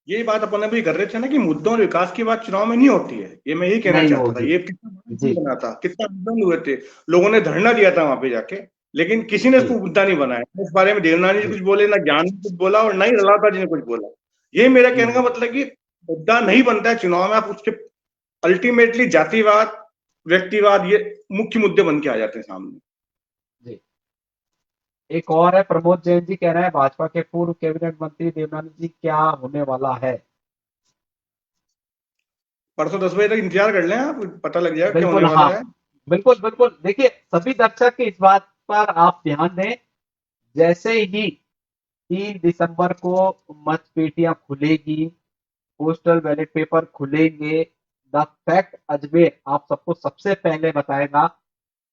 यही बात अपन अभी कर रहे थे ना कि मुद्दों और विकास की बात चुनाव में नहीं होती है, ये मैं यही कहना चाहता था। ये कितना बना था, कितना आंदोलन हुए थे, लोगों ने धरना दिया था वहां पे जाके, लेकिन किसी ने इसको मुद्दा नहीं बनाया। इस बारे में देवनानी जी कुछ बोले ना, ज्ञान ने कुछ बोला, और ना ही रलाता जी ने कुछ बोला। ये मेरा कहने का मतलब कि मुद्दा नहीं बनता है चुनाव में, आप उसके अल्टीमेटली जातिवाद, व्यक्तिवाद, ये मुख्य मुद्दे बन के आ जाते हैं सामने। जी एक और है, प्रमोद जैन जी कह रहे हैं भाजपा के पूर्व कैबिनेट मंत्री देवनानी जी क्या होने वाला है? परसों 10 बजे तक इंतजार कर लें, आप पता लग जाएगा क्या बिल्कुल, होने वाला है। बिल्कुल बिल्कुल। देखिए सभी दर्शक इस बात पर आप ध्यान दें, जैसे ही 3 दिसंबर को मतपेटियां खुलेगी, पोस्टल बैलेट पेपर खुलेंगे, द फैक्ट अजमेर आप सबको सबसे पहले बताएगा।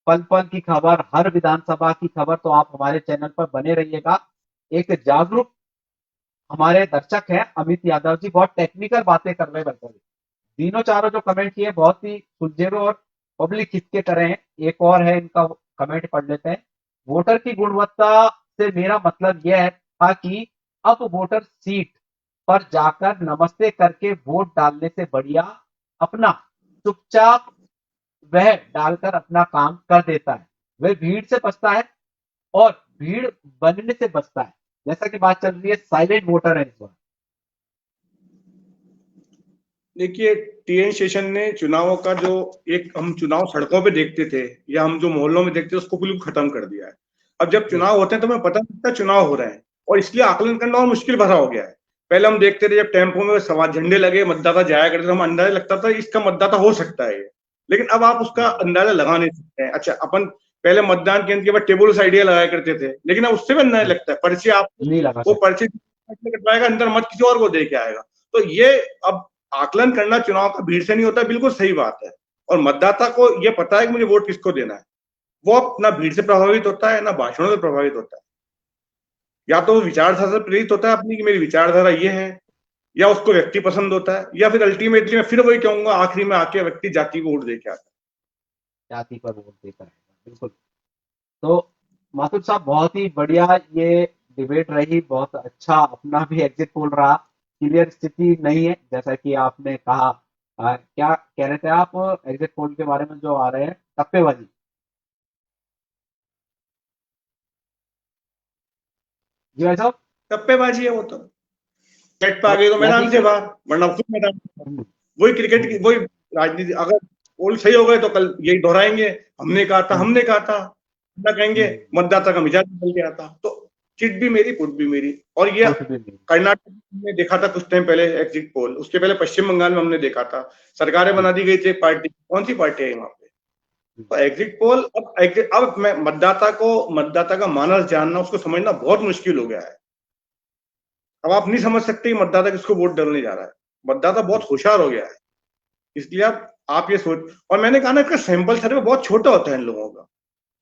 पल पल की खबर, हर विधानसभा की खबर, तो आप हमारे चैनल पर बने रहिएगा। एक जागरूक हमारे दर्शक हैं अमित यादव जी, बहुत टेक्निकल बातें कर रहे हैं। तीनों चारों जो कमेंट किए बहुत ही सुलझे और पब्लिक हित तरह हैं। एक और है, इनका कमेंट पढ़ लेते हैं। वोटर की गुणवत्ता से मेरा मतलब यह था कि अब वोटर सीट पर जाकर नमस्ते करके वोट डालने से बढ़िया अपना चुपचाप वह डालकर अपना काम कर देता है, वह भीड़ से बचता है और भीड़ बनने से बचता है। जैसा कि बात चल रही है, साइलेंट वोटर है इस बार। देखिए टीएन शेषन ने चुनावों का जो एक हम चुनाव सड़कों पे देखते थे या हम जो मोहल्लों में देखते थे उसको बिल्कुल खत्म कर दिया है। अब जब चुनाव होते हैं तो हमें पता नहीं लगता चुनाव हो रहे हैं, और इसलिए आकलन करना और मुश्किल भरा हो गया है। पहले हम देखते थे जब टेम्पो में सवार झंडे लगे, मतदाता जाया करते थे, हम अंदाजा लगता था इसका मतदाता हो सकता है ये, लेकिन अब आप उसका अंदाजा लगा नहीं सकते हैं। अच्छा, अपन पहले मतदान केंद्र के बाद टेबल आइडिया लगाया करते थे, लेकिन अब उससे भी अंदाजा लगता है। पर्ची आप नहीं लगा वो सकते। पर्ची कटवाएगा, अंदर मत किसी और को दे के आएगा। तो ये अब आकलन करना चुनाव का भीड़ से नहीं होता, बिल्कुल सही बात है। और मतदाता को ये पता है कि मुझे वोट किसको देना है। वो ना भीड़ से प्रभावित होता है, ना भाषणों से प्रभावित होता है। या तो वो विचारधारा से प्रेरित होता है अपनी कि मेरी विचारधारा ये है, या उसको व्यक्ति पसंद होता है, या फिर अल्टीमेटली मैं फिर वही कहूंगा आखिरी में आके व्यक्ति जाति को वोट दे के आता है। जाति पर वोट देता है, बिल्कुल। तो माथुर साहब, बहुत ही बढ़िया ये डिबेट रही, बहुत अच्छा अपना भी एग्जिट पोल रहा। क्लियर स्थिति नहीं है जैसा कि आपने कहा। क्या कह रहे थे आप एग्जिट पोल के बारे में जो आ रहे हैं टप्पेबाजी? जी भाई साहब। टप्पेबाजी है वो तो। नेट पे आ तो गई तो मैदान यानी से कि बाहर, वरना खुद मैदान में बाहर। हम्म, वही क्रिकेट की वही राजनीति। अगर पोल सही हो गए तो कल यही दोहराएंगे, हमने कहा था, हम्म, हमने कहा था, ना कहेंगे हम्म, मतदाता का मिजाज बदल गया था। तो चिट भी मेरी, पुट भी मेरी। और ये वोट भी नहीं। कर्नाटक में देखा था कुछ टाइम पहले एग्जिट पोल, उसके पहले पश्चिम बंगाल में हमने देखा था। सरकारें जी, बना दी गई थी एक पार्टी, कौन सी पार्टी है वहां पे? जी, तो एग्जिट पोल अब मैं मतदाता का मानस जानना, उसको समझना बहुत मुश्किल हो गया है। अब आप नहीं समझ सकते कि मतदाता किसको वोट डालने जा रहा है। मतदाता बहुत जी, होशियार हो गया है। इसलिए आप ये सोच, और मैंने कहा ना, इसका सैंपल सर्वे बहुत छोटा होता है इन लोगों का।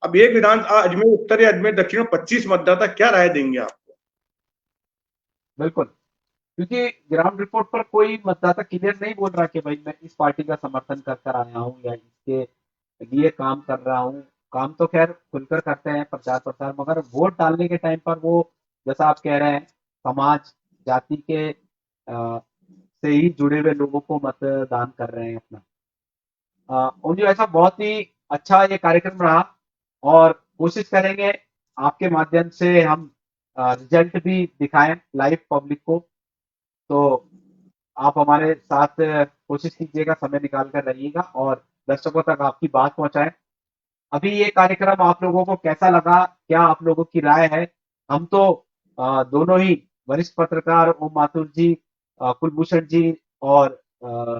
अब एक अजमेर उत्तर या अजमेर दक्षिण में 25 मतदाता क्या राय देंगे आपको? बिल्कुल। क्योंकि ग्राउंड रिपोर्ट पर कोई मतदाता क्लियर नहीं बोल रहा कि भाई मैं इस पार्टी का समर्थन कर कर आया हूँ या इसके लिए काम कर रहा हूँ। काम तो खैर खुलकर करते हैं, प्रचार प्रसार, मगर वोट डालने के टाइम पर वो, जैसा आप कह रहे हैं, समाज जाति के से ही जुड़े हुए लोगों को मतदान कर रहे हैं अपना। उन्हें ऐसा बहुत ही अच्छा ये कार्यक्रम रहा, और कोशिश करेंगे आपके माध्यम से हम रिजल्ट भी दिखाएं लाइव पब्लिक को। तो आप हमारे साथ कोशिश कीजिएगा, समय निकाल कर रहिएगा और दर्शकों तक आपकी बात पहुंचाएं। अभी ये कार्यक्रम आप लोगों को कैसा लगा, क्या आप लोगों की राय है? हम तो दोनों ही वरिष्ठ पत्रकार ओम माथुर जी, कुलभूषण जी और अ,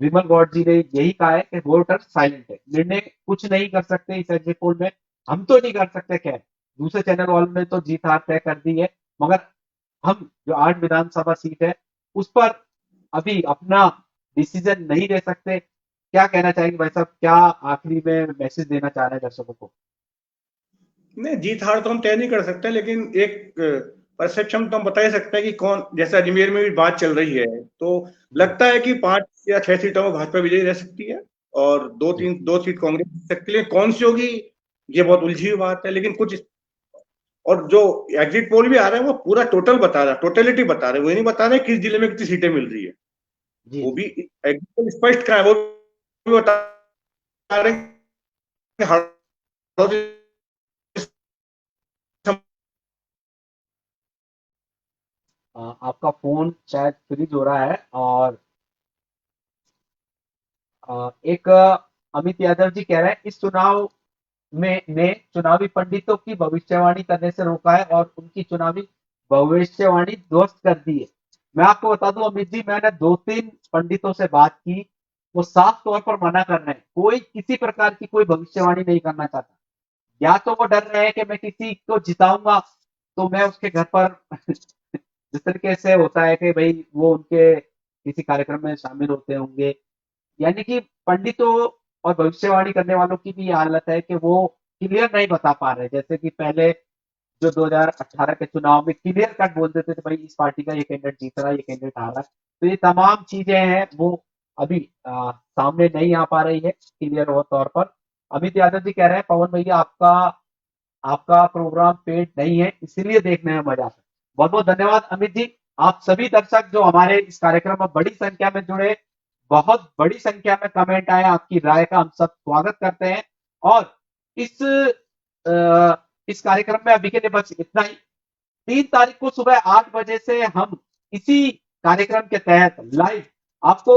विमल गौड़ जी ने यही कहा है कि वोटर साइलेंट है, निर्णय कुछ नहीं कर सकते इस एग्जिट पोल में। हम तो नहीं कर सकते, क्या दूसरे चैनल वालों ने तो जीत हार तय कर दी है, मगर हम जो 8 विधानसभा सीट है उस पर अभी अपना डिसीजन नहीं दे सकते। क्या कहना चाहेंगे भाई साहब, क्या आखिरी में मैसेज देना चाह रहे हैं दर्शकों को? नहीं, जीत हार तो हम तय नहीं कर सकते, लेकिन एक परसेप्शन तो हम बता ही सकते हैं कि कौन, जैसे अजमेर में भी बात चल रही है, तो जी, लगता है कि 5 या 6 सीटों में भाजपा विजयी रह सकती है, और जी, 2 सीट कांग्रेस जीत सकती है। कौन सी होगी ये बहुत उलझी हुई बात है, लेकिन कुछ। और जो एग्जिट पोल भी आ रहे हैं वो पूरा टोटल बता रहा है, टोटलिटी बता रहे हैं, वो नहीं बता रहे किस जिले में कितनी सीटें मिल रही है। जी, वो जी। भी एग्जिट पोल स्पष्ट कहा है, वो भी बता रहे हैं कि हड़ौती आपका फोन शायद फ्रीज हो रहा है, और एक अमित यादव जी कह रहे हैं इस चुनाव में ने चुनावी पंडितों की भविष्यवाणी करने से रोका है और उनकी चुनावी भविष्यवाणी ध्वस्त कर दी है। मैं आपको बता दूं अमित जी, मैंने 2-3 पंडितों से बात की, वो साफ तौर पर मना कर रहे हैं, कोई किसी प्रकार की कोई भविष्यवाणी नहीं करना चाहता। या तो वो डर रहे हैं कि मैं किसी को जिताऊंगा तो मैं उसके घर पर जिस तरीके से होता है कि भाई वो उनके किसी कार्यक्रम में शामिल होते होंगे। यानी कि पंडितों और भविष्यवाणी करने वालों की भी ये हालत है कि वो क्लियर नहीं बता पा रहे, जैसे कि पहले जो 2018 के चुनाव में क्लियर कट बोल देते थे भाई इस पार्टी का ये कैंडिडेट जीत रहा है, ये कैंडिडेट हार रहा है। तो ये तमाम चीजें हैं वो अभी सामने नहीं आ पा रही है क्लियर तौर पर। अमित यादव जी कह रहे हैं पवन भैया आपका आपका प्रोग्राम पेड नहीं है इसलिए देखने में मजा आता है। बहुत बहुत धन्यवाद अमित जी। आप सभी दर्शक जो हमारे इस कार्यक्रम में बड़ी संख्या में जुड़े, बहुत बड़ी संख्या में कमेंट आए, आपकी राय का हम सब स्वागत करते हैं। और इस इस कार्यक्रम में अभी के लिए बस इतना ही। 3 तारीख को सुबह 8 बजे से हम इसी कार्यक्रम के तहत लाइव आपको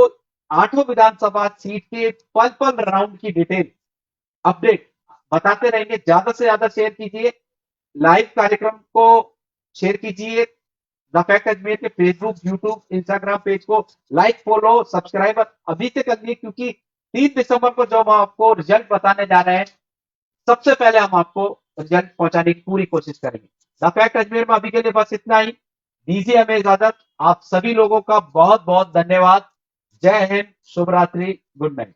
8 विधानसभा सीट के पल पल राउंड की डिटेल अपडेट बताते रहेंगे। ज्यादा से ज्यादा शेयर कीजिए, लाइव कार्यक्रम को शेयर कीजिए, द फैक्ट अजमेर के फेसबुक, यूट्यूब, इंस्टाग्राम पेज को लाइक, फॉलो, सब्सक्राइब अभी से कर लिए, क्योंकि 3 दिसंबर को जो हम आपको रिजल्ट बताने जा रहे हैं, सबसे पहले हम आपको रिजल्ट पहुंचाने की पूरी कोशिश करेंगे। द फैक्ट अजमेर में अभी के लिए बस इतना ही। दीजिए हमें इजाजत। आप सभी लोगों का बहुत बहुत धन्यवाद। जय हिंद, शुभ रात्रि, गुड नाइट।